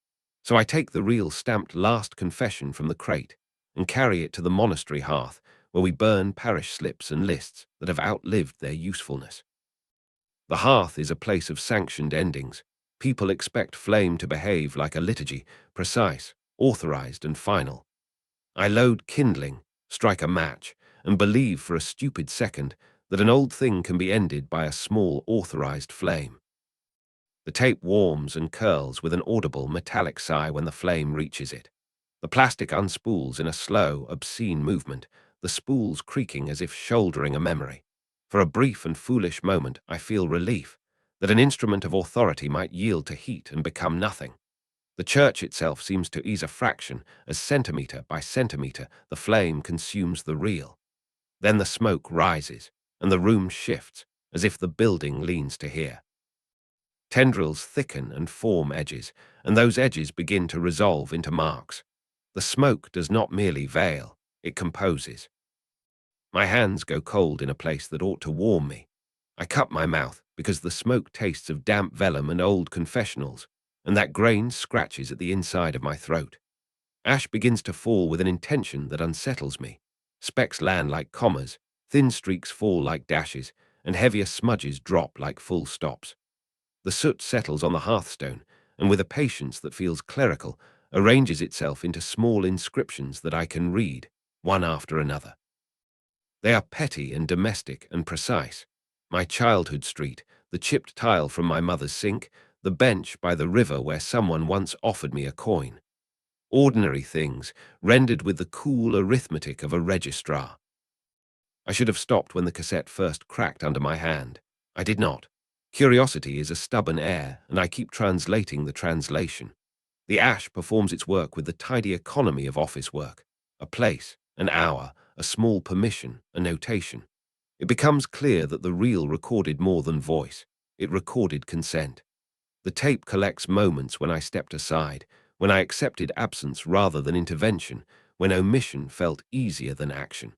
So I take the real stamped last confession from the crate and carry it to the monastery hearth, where we burn parish slips and lists that have outlived their usefulness. The hearth is a place of sanctioned endings. People expect flame to behave like a liturgy, precise, authorized, and final. I load kindling, strike a match, and believe for a stupid second that an old thing can be ended by a small authorized flame. The tape warms and curls with an audible metallic sigh when the flame reaches it. The plastic unspools in a slow, obscene movement, the spools creaking as if shouldering a memory. For a brief and foolish moment, I feel relief that an instrument of authority might yield to heat and become nothing. The church itself seems to ease a fraction as centimeter by centimeter the flame consumes the real. Then the smoke rises, and the room shifts as if the building leans to hear. Tendrils thicken and form edges, and those edges begin to resolve into marks. The smoke does not merely veil, it composes. My hands go cold in a place that ought to warm me. I cup my mouth because the smoke tastes of damp vellum and old confessionals, and that grain scratches at the inside of my throat. Ash begins to fall with an intention that unsettles me. Specks land like commas, thin streaks fall like dashes, and heavier smudges drop like full stops. The soot settles on the hearthstone, and with a patience that feels clerical, arranges itself into small inscriptions that I can read, one after another. They are petty and domestic and precise. My childhood street, the chipped tile from my mother's sink, the bench by the river where someone once offered me a coin. Ordinary things, rendered with the cool arithmetic of a registrar. I should have stopped when the cassette first cracked under my hand. I did not. Curiosity is a stubborn heir, and I keep translating the translation. The ash performs its work with the tidy economy of office work. A place, an hour, a small permission, a notation. It becomes clear that the reel recorded more than voice. It recorded consent. The tape collects moments when I stepped aside, when I accepted absence rather than intervention, when omission felt easier than action.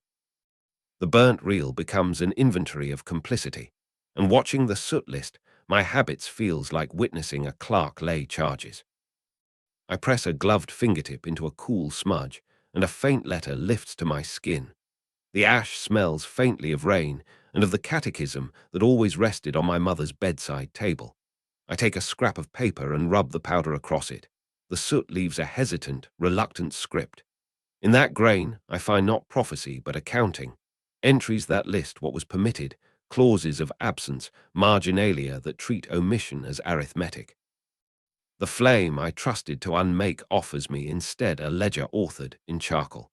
The burnt reel becomes an inventory of complicity, and watching the soot list, my habits feels like witnessing a clerk lay charges. I press a gloved fingertip into a cool smudge, and a faint letter lifts to my skin. The ash smells faintly of rain and of the catechism that always rested on my mother's bedside table. I take a scrap of paper and rub the powder across it. The soot leaves a hesitant, reluctant script. In that grain, I find not prophecy but accounting. Entries that list what was permitted, clauses of absence, marginalia that treat omission as arithmetic. The flame I trusted to unmake offers me instead a ledger authored in charcoal.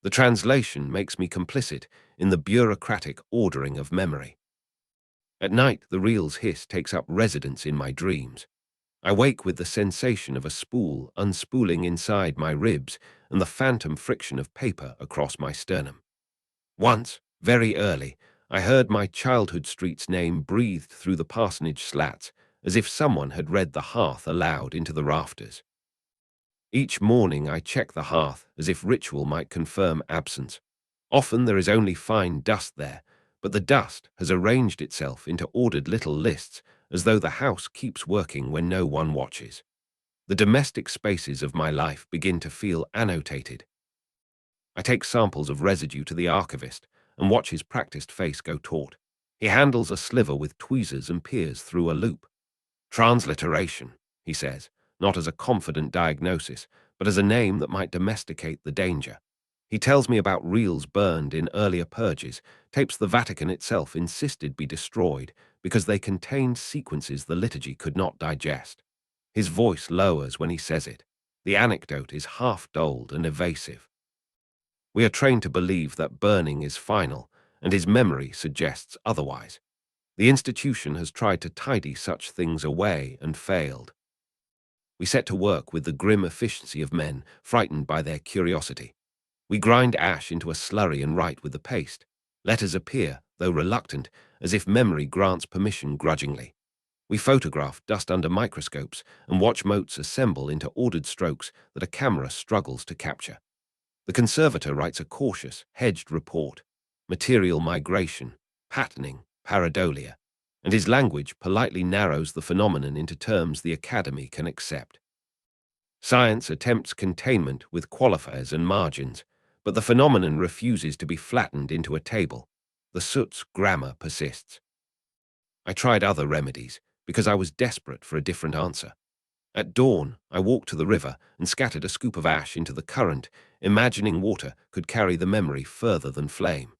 The translation makes me complicit in the bureaucratic ordering of memory. At night, the reel's hiss takes up residence in my dreams. I wake with the sensation of a spool unspooling inside my ribs and the phantom friction of paper across my sternum. Once, very early, I heard my childhood street's name breathed through the parsonage slats, as if someone had read the hearth aloud into the rafters. Each morning I check the hearth as if ritual might confirm absence. Often there is only fine dust there, but the dust has arranged itself into ordered little lists as though the house keeps working when no one watches. The domestic spaces of my life begin to feel annotated. I take samples of residue to the archivist and watch his practiced face go taut. He handles a sliver with tweezers and peers through a loop. Transliteration, he says, not as a confident diagnosis, but as a name that might domesticate the danger. He tells me about reels burned in earlier purges, tapes the Vatican itself insisted be destroyed because they contained sequences the liturgy could not digest. His voice lowers when he says it. The anecdote is half-doled and evasive. We are trained to believe that burning is final, and his memory suggests otherwise. The institution has tried to tidy such things away and failed. We set to work with the grim efficiency of men frightened by their curiosity. We grind ash into a slurry and write with the paste. Letters appear, though reluctant, as if memory grants permission grudgingly. We photograph dust under microscopes and watch motes assemble into ordered strokes that a camera struggles to capture. The conservator writes a cautious, hedged report, material migration, patterning, pareidolia, and his language politely narrows the phenomenon into terms the Academy can accept. Science attempts containment with qualifiers and margins, but the phenomenon refuses to be flattened into a table. The soot's grammar persists. I tried other remedies, because I was desperate for a different answer. At dawn, I walked to the river and scattered a scoop of ash into the current, imagining water could carry the memory further than flame.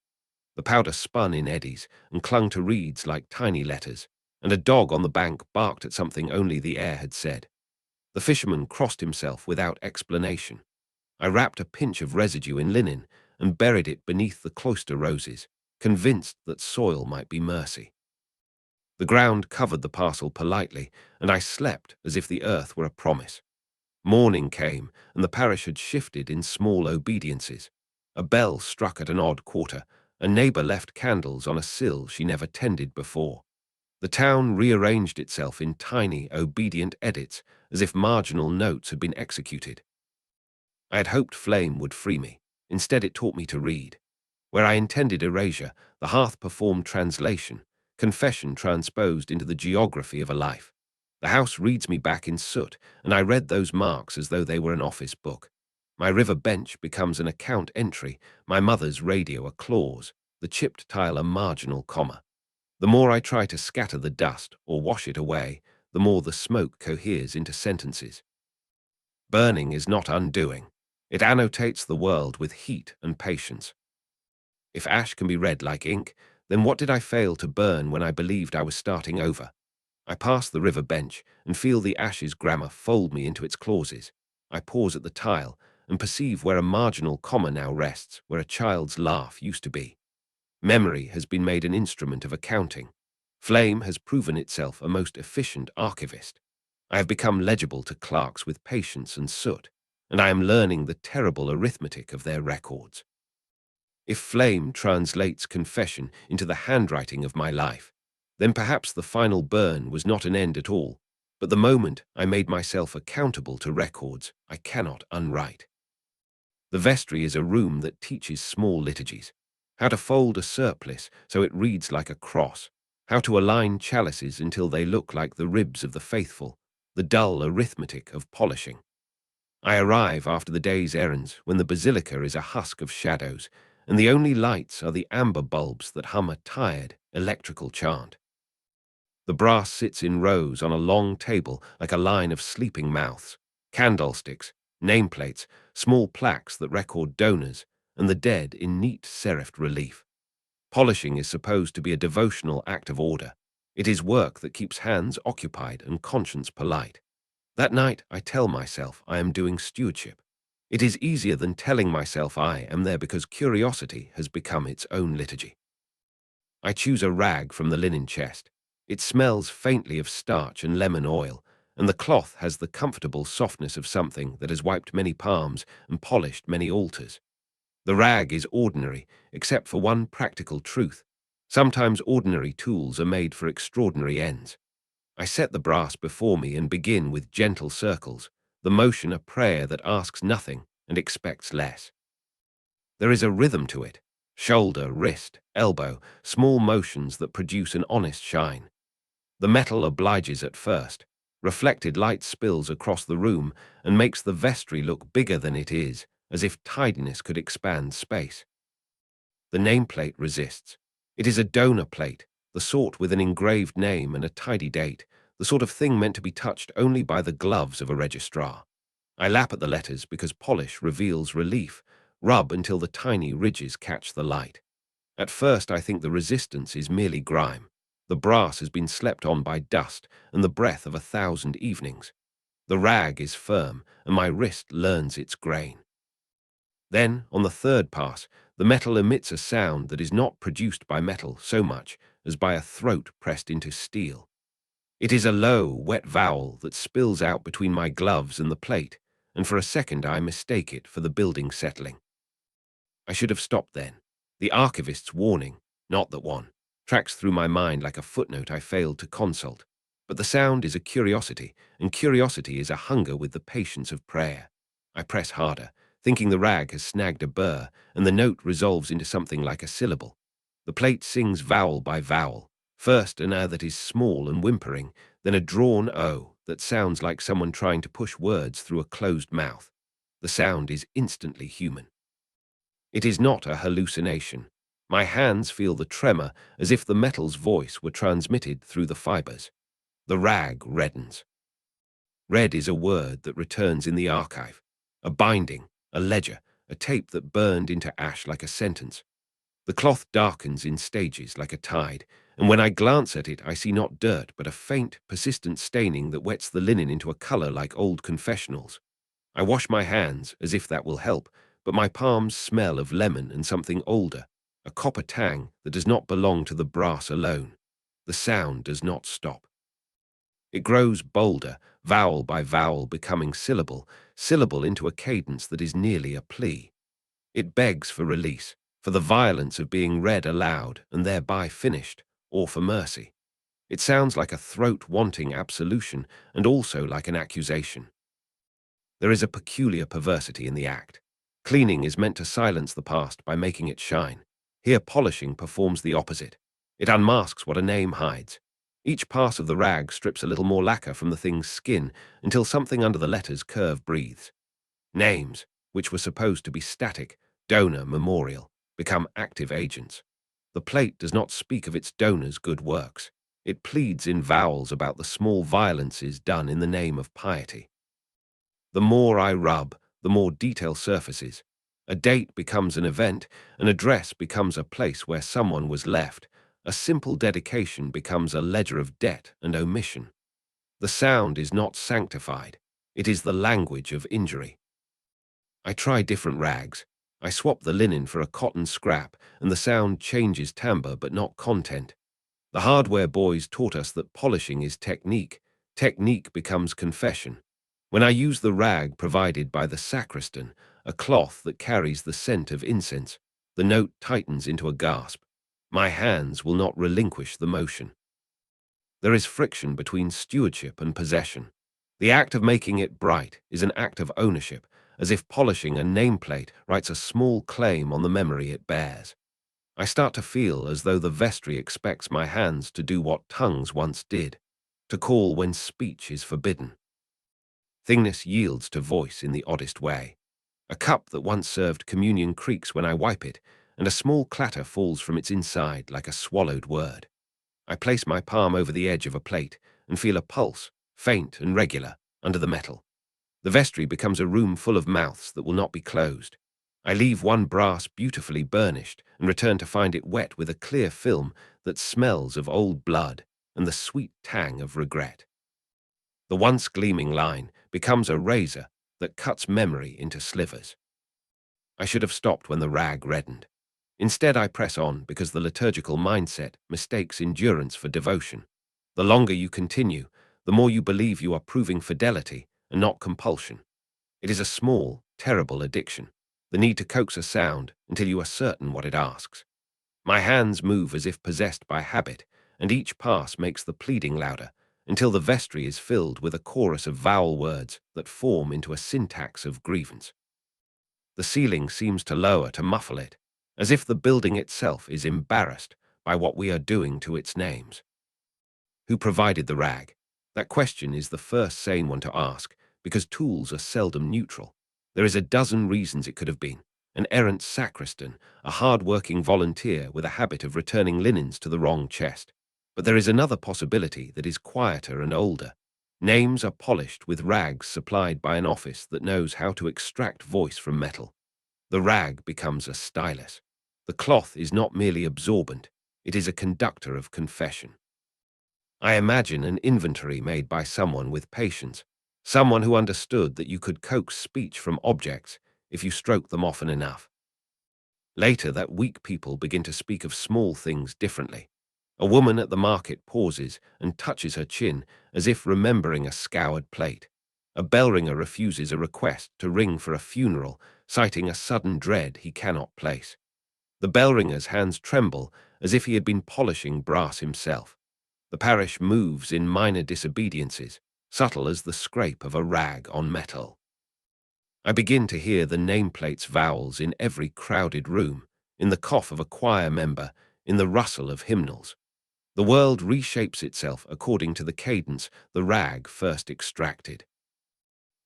The powder spun in eddies and clung to reeds like tiny letters, and a dog on the bank barked at something only the air had said. The fisherman crossed himself without explanation. I wrapped a pinch of residue in linen and buried it beneath the cloister roses, convinced that soil might be mercy. The ground covered the parcel politely, and I slept as if the earth were a promise. Morning came, and the parish had shifted in small obediences. A bell struck at an odd quarter. A neighbor left candles on a sill she never tended before. The town rearranged itself in tiny, obedient edits, as if marginal notes had been executed. I had hoped flame would free me. Instead, it taught me to read. Where I intended erasure, the hearth performed translation, confession transposed into the geography of a life. The house reads me back in soot, and I read those marks as though they were an office book. My river bench becomes an account entry, my mother's radio a clause, the chipped tile a marginal comma. The more I try to scatter the dust or wash it away, the more the smoke coheres into sentences. Burning is not undoing. It annotates the world with heat and patience. If ash can be read like ink, then what did I fail to burn when I believed I was starting over? I pass the river bench and feel the ash's grammar fold me into its clauses. I pause at the tile and perceive where a marginal comma now rests, where a child's laugh used to be. Memory has been made an instrument of accounting. Flame has proven itself a most efficient archivist. I have become legible to clerks with patience and soot, and I am learning the terrible arithmetic of their records. If flame translates confession into the handwriting of my life, then perhaps the final burn was not an end at all, but the moment I made myself accountable to records I cannot unwrite. The vestry is a room that teaches small liturgies, how to fold a surplice so it reads like a cross, how to align chalices until they look like the ribs of the faithful, the dull arithmetic of polishing. I arrive after the day's errands when the basilica is a husk of shadows, and the only lights are the amber bulbs that hum a tired, electrical chant. The brass sits in rows on a long table like a line of sleeping mouths, candlesticks, nameplates, small plaques that record donors, and the dead in neat serifed relief. Polishing is supposed to be a devotional act of order. It is work that keeps hands occupied and conscience polite. That night, I tell myself I am doing stewardship. It is easier than telling myself I am there because curiosity has become its own liturgy. I choose a rag from the linen chest. It smells faintly of starch and lemon oil, and the cloth has the comfortable softness of something that has wiped many palms and polished many altars. The rag is ordinary, except for one practical truth. Sometimes ordinary tools are made for extraordinary ends. I set the brass before me and begin with gentle circles, the motion a prayer that asks nothing and expects less. There is a rhythm to it. Shoulder, wrist, elbow, small motions that produce an honest shine. The metal obliges at first. Reflected light spills across the room and makes the vestry look bigger than it is, as if tidiness could expand space. The nameplate resists. It is a donor plate, the sort with an engraved name and a tidy date, the sort of thing meant to be touched only by the gloves of a registrar. I lap at the letters because polish reveals relief, rub until the tiny ridges catch the light. At first I think the resistance is merely grime. The brass has been slept on by dust and the breath of 1,000 evenings. The rag is firm, and my wrist learns its grain. Then, on the third pass, the metal emits a sound that is not produced by metal so much as by a throat pressed into steel. It is a low, wet vowel that spills out between my gloves and the plate, and for a second I mistake it for the building settling. I should have stopped then. The archivist's warning, not that one, tracks through my mind like a footnote I failed to consult. But the sound is a curiosity, and curiosity is a hunger with the patience of prayer. I press harder, thinking the rag has snagged a burr, and the note resolves into something like a syllable. The plate sings vowel by vowel, first an that is small and whimpering, then a drawn O that sounds like someone trying to push words through a closed mouth. The sound is instantly human. It is not a hallucination. My hands feel the tremor as if the metal's voice were transmitted through the fibers. The rag reddens. Red is a word that returns in the archive, a binding, a ledger, a tape that burned into ash like a sentence. The cloth darkens in stages like a tide, and when I glance at it I see not dirt but a faint, persistent staining that wets the linen into a color like old confessionals. I wash my hands as if that will help, but my palms smell of lemon and something older, a copper tang that does not belong to the brass alone. The sound does not stop. It grows bolder, vowel by vowel becoming syllable, syllable into a cadence that is nearly a plea. It begs for release, for the violence of being read aloud and thereby finished, or for mercy. It sounds like a throat wanting absolution and also like an accusation. There is a peculiar perversity in the act. Cleaning is meant to silence the past by making it shine. Here polishing performs the opposite. It unmasks what a name hides. Each pass of the rag strips a little more lacquer from the thing's skin until something under the letter's curve breathes. Names, which were supposed to be static, donor, memorial, become active agents. The plate does not speak of its donor's good works. It pleads in vowels about the small violences done in the name of piety. The more I rub, the more detail surfaces. A date becomes an event, an address becomes a place where someone was left, a simple dedication becomes a ledger of debt and omission. The sound is not sanctified, it is the language of injury. I try different rags. I swap the linen for a cotton scrap, and the sound changes timbre but not content. The hardware boys taught us that polishing is technique. Technique becomes confession. When I use the rag provided by the sacristan, a cloth that carries the scent of incense, the note tightens into a gasp. My hands will not relinquish the motion. There is friction between stewardship and possession. The act of making it bright is an act of ownership, as if polishing a nameplate writes a small claim on the memory it bears. I start to feel as though the vestry expects my hands to do what tongues once did, to call when speech is forbidden. Thingness yields to voice in the oddest way. A cup that once served communion creaks when I wipe it, and a small clatter falls from its inside like a swallowed word. I place my palm over the edge of a plate and feel a pulse, faint and regular, under the metal. The vestry becomes a room full of mouths that will not be closed. I leave one brass beautifully burnished and return to find it wet with a clear film that smells of old blood and the sweet tang of regret. The once gleaming line becomes a razor that cuts memory into slivers. I should have stopped when the rag reddened. Instead, I press on because the liturgical mindset mistakes endurance for devotion. The longer you continue, the more you believe you are proving fidelity and not compulsion. It is a small, terrible addiction, the need to coax a sound until you are certain what it asks. My hands move as if possessed by habit, and each pass makes the pleading louder, until the vestry is filled with a chorus of vowel words that form into a syntax of grievance. The ceiling seems to lower to muffle it. as if the building itself is embarrassed by what we are doing to its names. Who provided the rag? That question is the first sane one to ask, because tools are seldom neutral. There is a dozen reasons it could have been. An errant sacristan, a hard-working volunteer with a habit of returning linens to the wrong chest. But there is another possibility that is quieter and older. Names are polished with rags supplied by an office that knows how to extract voice from metal. The rag becomes a stylus. The cloth is not merely absorbent, it is a conductor of confession. I imagine an inventory made by someone with patience, someone who understood that you could coax speech from objects if you stroked them often enough. Later, that weak people begin to speak of small things differently. A woman at the market pauses and touches her chin as if remembering a scoured plate. A bell ringer refuses a request to ring for a funeral, citing a sudden dread he cannot place. The bell ringer's hands tremble as if he had been polishing brass himself. The parish moves in minor disobediences, subtle as the scrape of a rag on metal. I begin to hear the nameplate's vowels in every crowded room, in the cough of a choir member, in the rustle of hymnals. The world reshapes itself according to the cadence the rag first extracted.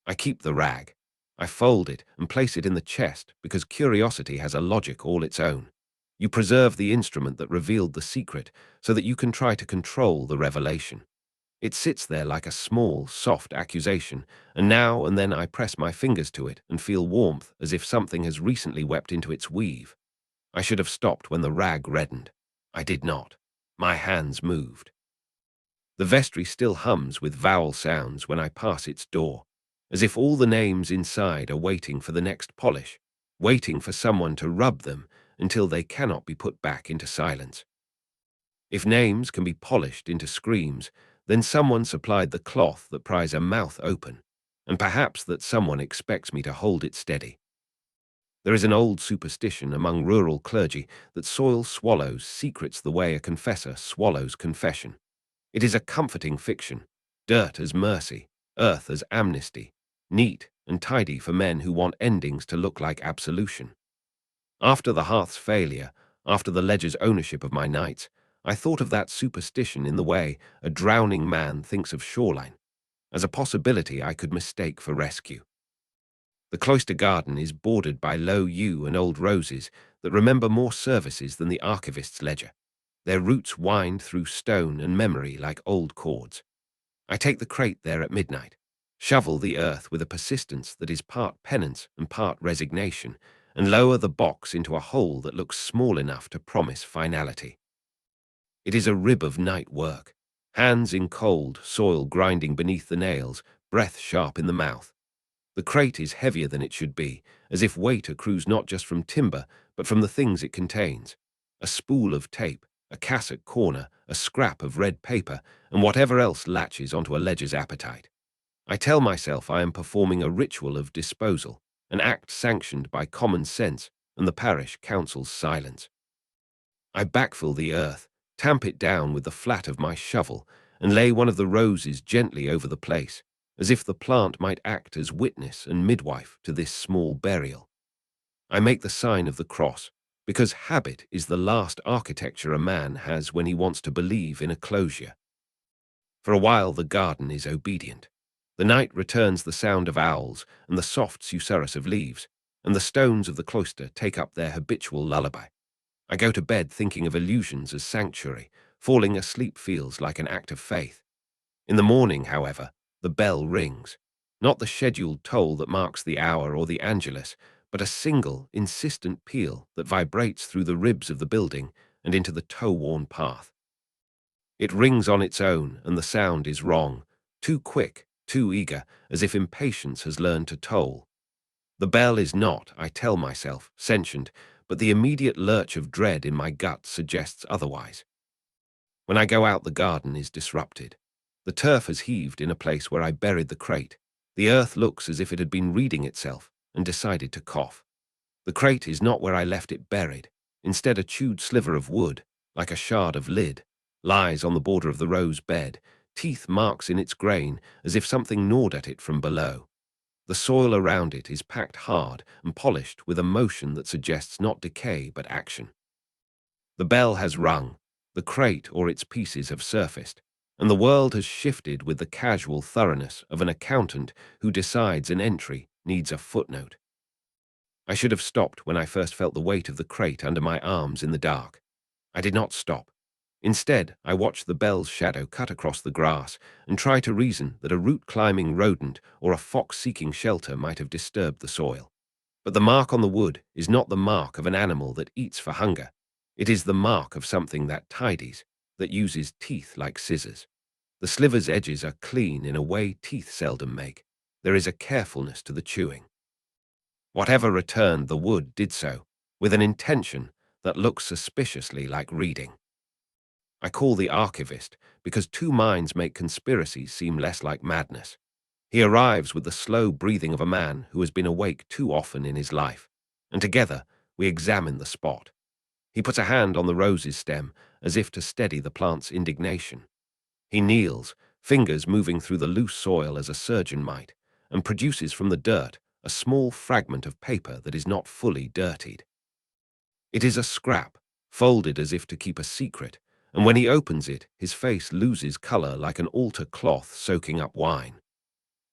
I keep the rag. I fold it and place it in the chest because curiosity has a logic all its own. You preserve the instrument that revealed the secret so that you can try to control the revelation. It sits there like a small, soft accusation, and now and then I press my fingers to it and feel warmth as if something has recently wept into its weave. I should have stopped when the rag reddened. I did not. My hands moved. The vestry still hums with vowel sounds when I pass its door, as if all the names inside are waiting for the next polish, waiting for someone to rub them until they cannot be put back into silence. If names can be polished into screams, then someone supplied the cloth that pries a mouth open, and perhaps that someone expects me to hold it steady. There is an old superstition among rural clergy that soil swallows secrets the way a confessor swallows confession. It is a comforting fiction, dirt as mercy, earth as amnesty, neat and tidy for men who want endings to look like absolution. After the hearth's failure, after the ledger's ownership of my nights, I thought of that superstition in the way a drowning man thinks of shoreline, as a possibility I could mistake for rescue. The cloister garden is bordered by low yew and old roses that remember more services than the archivist's ledger. Their roots wind through stone and memory like old cords. I take the crate there at midnight, shovel the earth with a persistence that is part penance and part resignation, and lower the box into a hole that looks small enough to promise finality. It is a rib of night work, hands in cold, soil grinding beneath the nails, breath sharp in the mouth. The crate is heavier than it should be, as if weight accrues not just from timber, but from the things it contains. A spool of tape, a cassock corner, a scrap of red paper, and whatever else latches onto a ledger's appetite. I tell myself I am performing a ritual of disposal, an act sanctioned by common sense and the parish council's silence. I backfill the earth, tamp it down with the flat of my shovel, and lay one of the roses gently over the place, as if the plant might act as witness and midwife to this small burial. I make the sign of the cross, because habit is the last architecture a man has when he wants to believe in a closure. For a while the garden is obedient. The night returns the sound of owls and the soft susurrus of leaves, and the stones of the cloister take up their habitual lullaby. I go to bed thinking of illusions as sanctuary. Falling asleep feels like an act of faith. In the morning, however, the bell rings. Not the scheduled toll that marks the hour or the angelus, but a single, insistent peal that vibrates through the ribs of the building and into the tow-worn path. It rings on its own, and the sound is wrong, too quick, too eager, as if impatience has learned to toll. The bell is not, I tell myself, sentient, but the immediate lurch of dread in my gut suggests otherwise. When I go out, the garden is disrupted. The turf has heaved in a place where I buried the crate. The earth looks as if it had been reading itself and decided to cough. The crate is not where I left it buried. Instead, a chewed sliver of wood, like a shard of lid, lies on the border of the rose bed, teeth marks in its grain as if something gnawed at it from below. The soil around it is packed hard and polished with a motion that suggests not decay but action. The bell has rung, the crate or its pieces have surfaced, and the world has shifted with the casual thoroughness of an accountant who decides an entry needs a footnote. I should have stopped when I first felt the weight of the crate under my arms in the dark. I did not stop. Instead, I watched the bell's shadow cut across the grass and try to reason that a root-climbing rodent or a fox seeking shelter might have disturbed the soil. But the mark on the wood is not the mark of an animal that eats for hunger. It is the mark of something that tidies, that uses teeth like scissors. The sliver's edges are clean in a way teeth seldom make. There is a carefulness to the chewing. Whatever returned the wood did so, with an intention that looks suspiciously like reading. I call the archivist because two minds make conspiracies seem less like madness. He arrives with the slow breathing of a man who has been awake too often in his life, and together we examine the spot. He puts a hand on the rose's stem as if to steady the plant's indignation. He kneels, fingers moving through the loose soil as a surgeon might, and produces from the dirt a small fragment of paper that is not fully dirtied. It is a scrap, folded as if to keep a secret, and when he opens it, his face loses color like an altar cloth soaking up wine.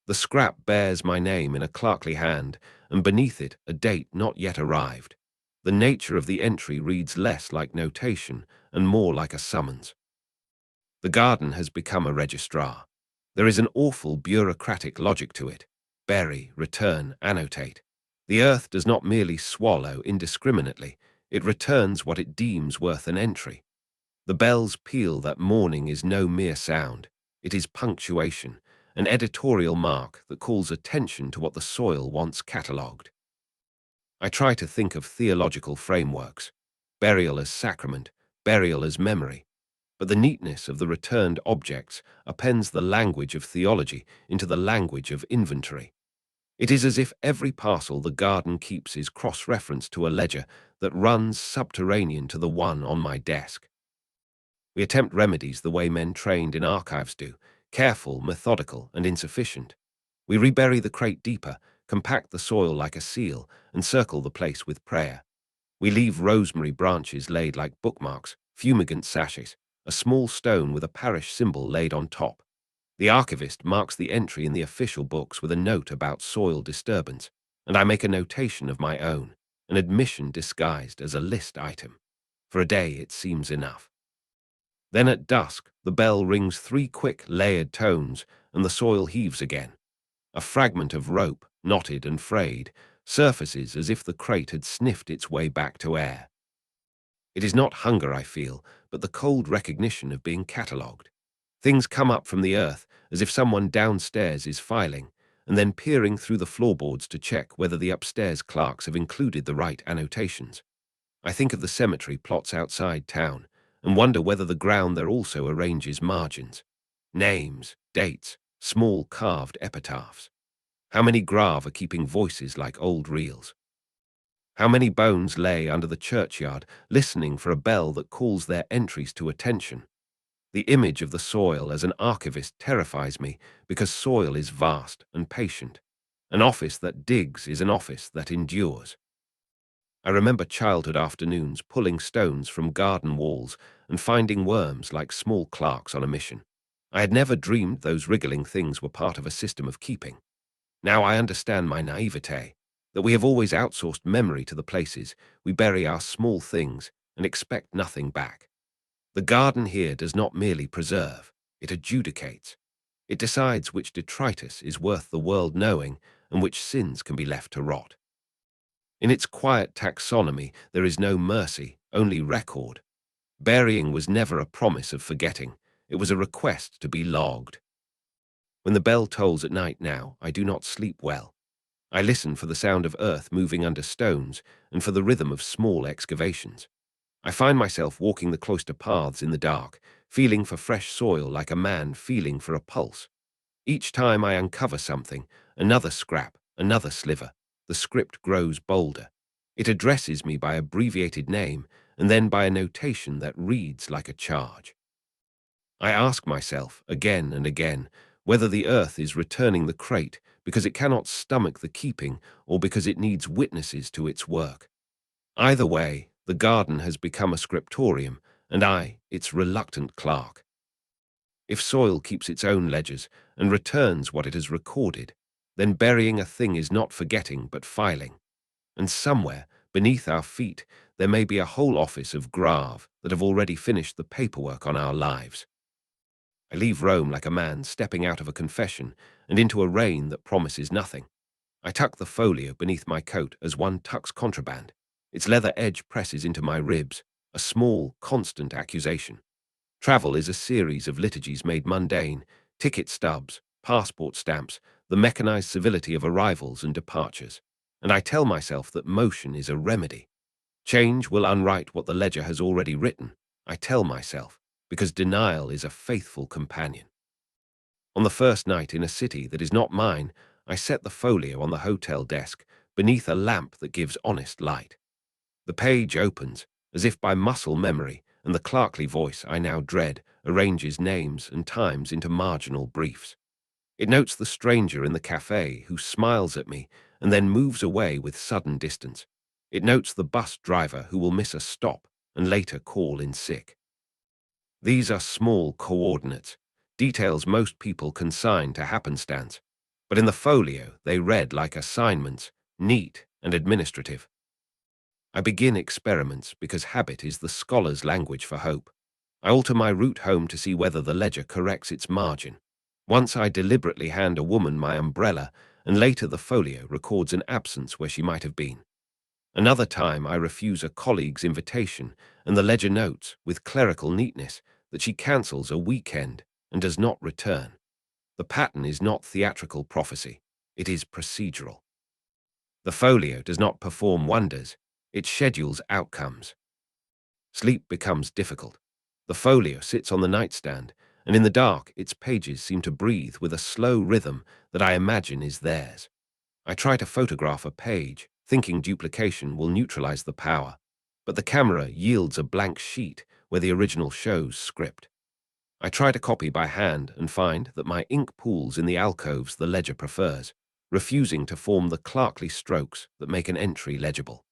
The scrap bears my name in a clerkly hand, and beneath it a date not yet arrived. The nature of the entry reads less like notation and more like a summons. The garden has become a registrar. There is an awful bureaucratic logic to it. Bury, return, annotate. The earth does not merely swallow indiscriminately, it returns what it deems worth an entry. The bell's peal that morning is no mere sound. It is punctuation, an editorial mark that calls attention to what the soil once catalogued. I try to think of theological frameworks, burial as sacrament, burial as memory, but the neatness of the returned objects appends the language of theology into the language of inventory. It is as if every parcel the garden keeps is cross-referenced to a ledger that runs subterranean to the one on my desk. We attempt remedies the way men trained in archives do, careful, methodical, and insufficient. We rebury the crate deeper, compact the soil like a seal, and circle the place with prayer. We leave rosemary branches laid like bookmarks, fumigant sachets, a small stone with a parish symbol laid on top. The archivist marks the entry in the official books with a note about soil disturbance, and I make a notation of my own, an admission disguised as a list item. For a day it seems enough. Then at dusk, the bell rings three quick, layered tones, and the soil heaves again. A fragment of rope, knotted and frayed, surfaces as if the crate had sniffed its way back to air. It is not hunger I feel, but the cold recognition of being catalogued. Things come up from the earth as if someone downstairs is filing, and then peering through the floorboards to check whether the upstairs clerks have included the right annotations. I think of the cemetery plots outside town, and wonder whether the ground there also arranges margins. Names, dates, small carved epitaphs. How many grave are keeping voices like old reels? How many bones lay under the churchyard, listening for a bell that calls their entries to attention? The image of the soil as an archivist terrifies me because soil is vast and patient. An office that digs is an office that endures. I remember childhood afternoons pulling stones from garden walls and finding worms like small clerks on a mission. I had never dreamed those wriggling things were part of a system of keeping. Now I understand my naivete, that we have always outsourced memory to the places we bury our small things and expect nothing back. The garden here does not merely preserve, it adjudicates. It decides which detritus is worth the world knowing and which sins can be left to rot. In its quiet taxonomy, there is no mercy, only record. Burying was never a promise of forgetting. It was a request to be logged. When the bell tolls at night now, I do not sleep well. I listen for the sound of earth moving under stones and for the rhythm of small excavations. I find myself walking the cloister paths in the dark, feeling for fresh soil like a man feeling for a pulse. Each time I uncover something, another scrap, another sliver, the script grows bolder. It addresses me by abbreviated name and then by a notation that reads like a charge. I ask myself, again and again, whether the earth is returning the crate because it cannot stomach the keeping or because it needs witnesses to its work. Either way, the garden has become a scriptorium, and I, its reluctant clerk. If soil keeps its own ledgers and returns what it has recorded, then burying a thing is not forgetting but filing. And somewhere, beneath our feet, there may be a whole office of Grave that have already finished the paperwork on our lives. I leave Rome like a man stepping out of a confession and into a rain that promises nothing. I tuck the folio beneath my coat as one tucks contraband. Its leather edge presses into my ribs, a small, constant accusation. Travel is a series of liturgies made mundane, ticket stubs, passport stamps, the mechanized civility of arrivals and departures. And I tell myself that motion is a remedy. Change will unwrite what the ledger has already written, I tell myself, because denial is a faithful companion. On the first night in a city that is not mine, I set the folio on the hotel desk beneath a lamp that gives honest light. The page opens, as if by muscle memory, and the clerkly voice I now dread arranges names and times into marginal briefs. It notes the stranger in the cafe who smiles at me and then moves away with sudden distance. It notes the bus driver who will miss a stop and later call in sick. These are small coordinates, details most people consign to happenstance, but in the folio they read like assignments, neat and administrative. I begin experiments because habit is the scholar's language for hope. I alter my route home to see whether the ledger corrects its margin. Once I deliberately hand a woman my umbrella, and later the folio records an absence where she might have been. Another time I refuse a colleague's invitation, and the ledger notes, with clerical neatness, that she cancels a weekend and does not return. The pattern is not theatrical prophecy, it is procedural. The folio does not perform wonders, it schedules outcomes. Sleep becomes difficult. The folio sits on the nightstand, and in the dark its pages seem to breathe with a slow rhythm that I imagine is theirs. I try to photograph a page, thinking duplication will neutralize the power, but the camera yields a blank sheet where the original shows script. I try to copy by hand and find that my ink pools in the alcoves the ledger prefers, refusing to form the clerkly strokes that make an entry legible.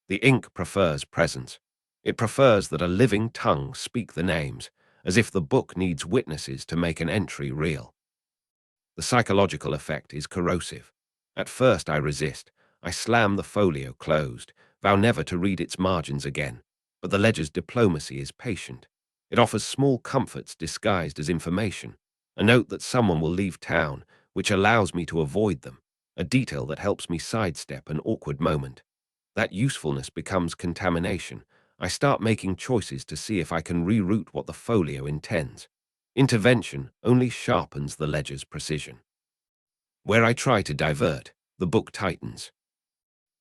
The ink prefers presence. It prefers that a living tongue speak the names, as if the book needs witnesses to make an entry real. The psychological effect is corrosive. At first I resist. I slam the folio closed, vow never to read its margins again. But the ledger's diplomacy is patient. It offers small comforts disguised as information. A note that someone will leave town, which allows me to avoid them. A detail that helps me sidestep an awkward moment. That usefulness becomes contamination. I start making choices to see if I can reroute what the folio intends. Intervention only sharpens the ledger's precision. Where I try to divert, the book tightens.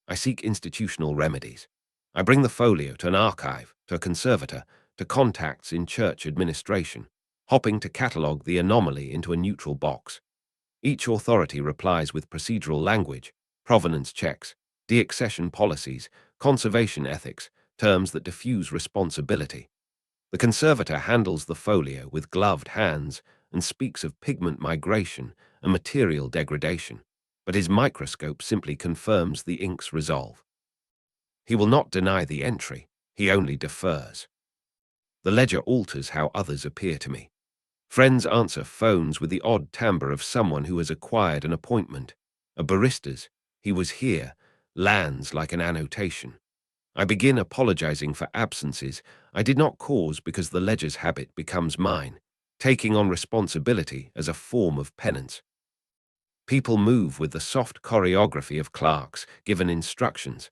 I seek institutional remedies. I bring the folio to an archive, to a conservator, to contacts in church administration, hopping to catalogue the anomaly into a neutral box. Each authority replies with procedural language, provenance checks, deaccession policies, conservation ethics, terms that diffuse responsibility. The conservator handles the folio with gloved hands and speaks of pigment migration and material degradation, but his microscope simply confirms the ink's resolve. He will not deny the entry, he only defers. The ledger alters how others appear to me. Friends answer phones with the odd timbre of someone who has acquired an appointment. A barista's, "He was here," lands like an annotation. I begin apologizing for absences I did not cause because the ledger's habit becomes mine, taking on responsibility as a form of penance. People move with the soft choreography of clerks given instructions.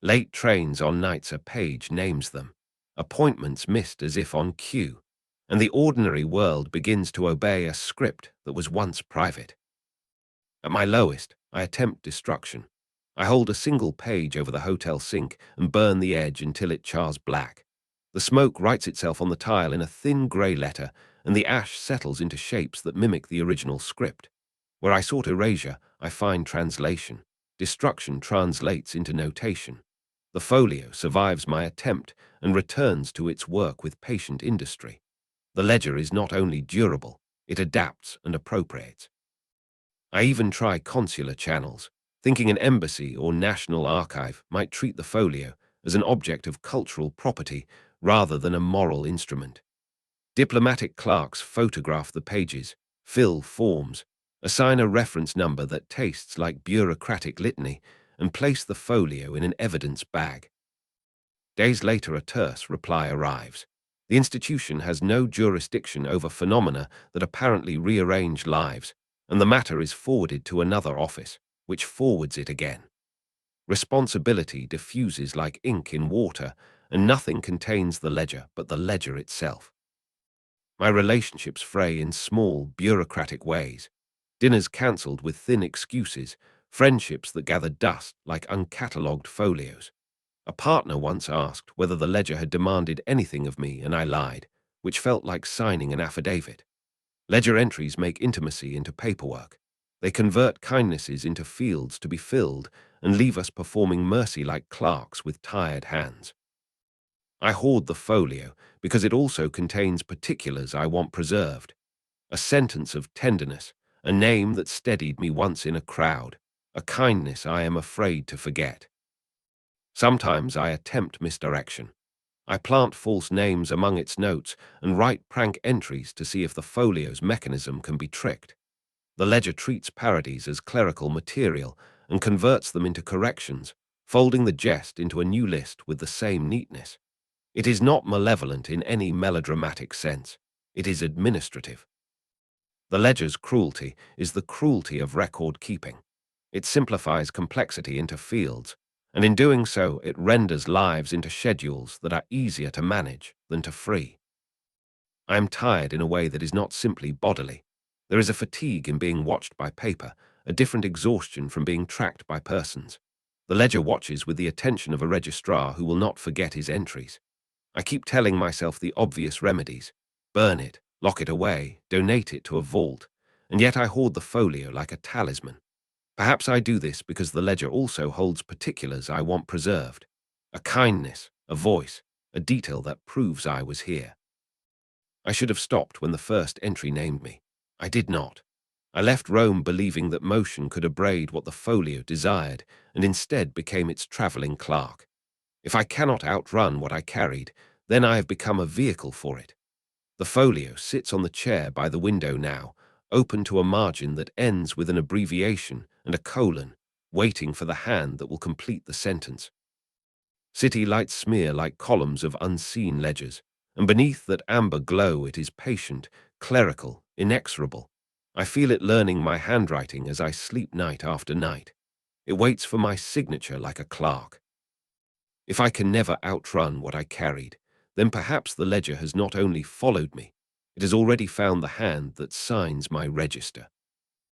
Late trains on nights a page names them. Appointments missed as if on cue. And the ordinary world begins to obey a script that was once private. At my lowest, I attempt destruction. I hold a single page over the hotel sink and burn the edge until it chars black. The smoke writes itself on the tile in a thin grey letter, and the ash settles into shapes that mimic the original script. Where I sought erasure, I find translation. Destruction translates into notation. The folio survives my attempt and returns to its work with patient industry. The ledger is not only durable, it adapts and appropriates. I even try consular channels, thinking an embassy or national archive might treat the folio as an object of cultural property rather than a moral instrument. Diplomatic clerks photograph the pages, fill forms, assign a reference number that tastes like bureaucratic litany, and place the folio in an evidence bag. Days later, a terse reply arrives. The institution has no jurisdiction over phenomena that apparently rearrange lives, and the matter is forwarded to another office, which forwards it again. Responsibility diffuses like ink in water, and nothing contains the ledger but the ledger itself. My relationships fray in small, bureaucratic ways. Dinners cancelled with thin excuses, friendships that gather dust like uncatalogued folios. A partner once asked whether the ledger had demanded anything of me, and I lied, which felt like signing an affidavit. Ledger entries make intimacy into paperwork. They convert kindnesses into fields to be filled and leave us performing mercy like clerks with tired hands. I hoard the folio because it also contains particulars I want preserved. A sentence of tenderness, a name that steadied me once in a crowd, a kindness I am afraid to forget. Sometimes I attempt misdirection. I plant false names among its notes and write prank entries to see if the folio's mechanism can be tricked. The ledger treats parodies as clerical material and converts them into corrections, folding the jest into a new list with the same neatness. It is not malevolent in any melodramatic sense. It is administrative. The ledger's cruelty is the cruelty of record keeping. It simplifies complexity into fields, and in doing so, it renders lives into schedules that are easier to manage than to free. I am tired in a way that is not simply bodily. There is a fatigue in being watched by paper, a different exhaustion from being tracked by persons. The ledger watches with the attention of a registrar who will not forget his entries. I keep telling myself the obvious remedies: burn it, lock it away, donate it to a vault, and yet I hoard the folio like a talisman. Perhaps I do this because the ledger also holds particulars I want preserved: a kindness, a voice, a detail that proves I was here. I should have stopped when the first entry named me. I did not. I left Rome believing that motion could abrade what the folio desired, and instead became its travelling clerk. If I cannot outrun what I carried, then I have become a vehicle for it. The folio sits on the chair by the window now, open to a margin that ends with an abbreviation and a colon, waiting for the hand that will complete the sentence. City lights smear like columns of unseen ledgers, and beneath that amber glow it is patient, clerical, inexorable. I feel it learning my handwriting as I sleep night after night. It waits for my signature like a clerk. If I can never outrun what I carried, then perhaps the ledger has not only followed me, it has already found the hand that signs my register.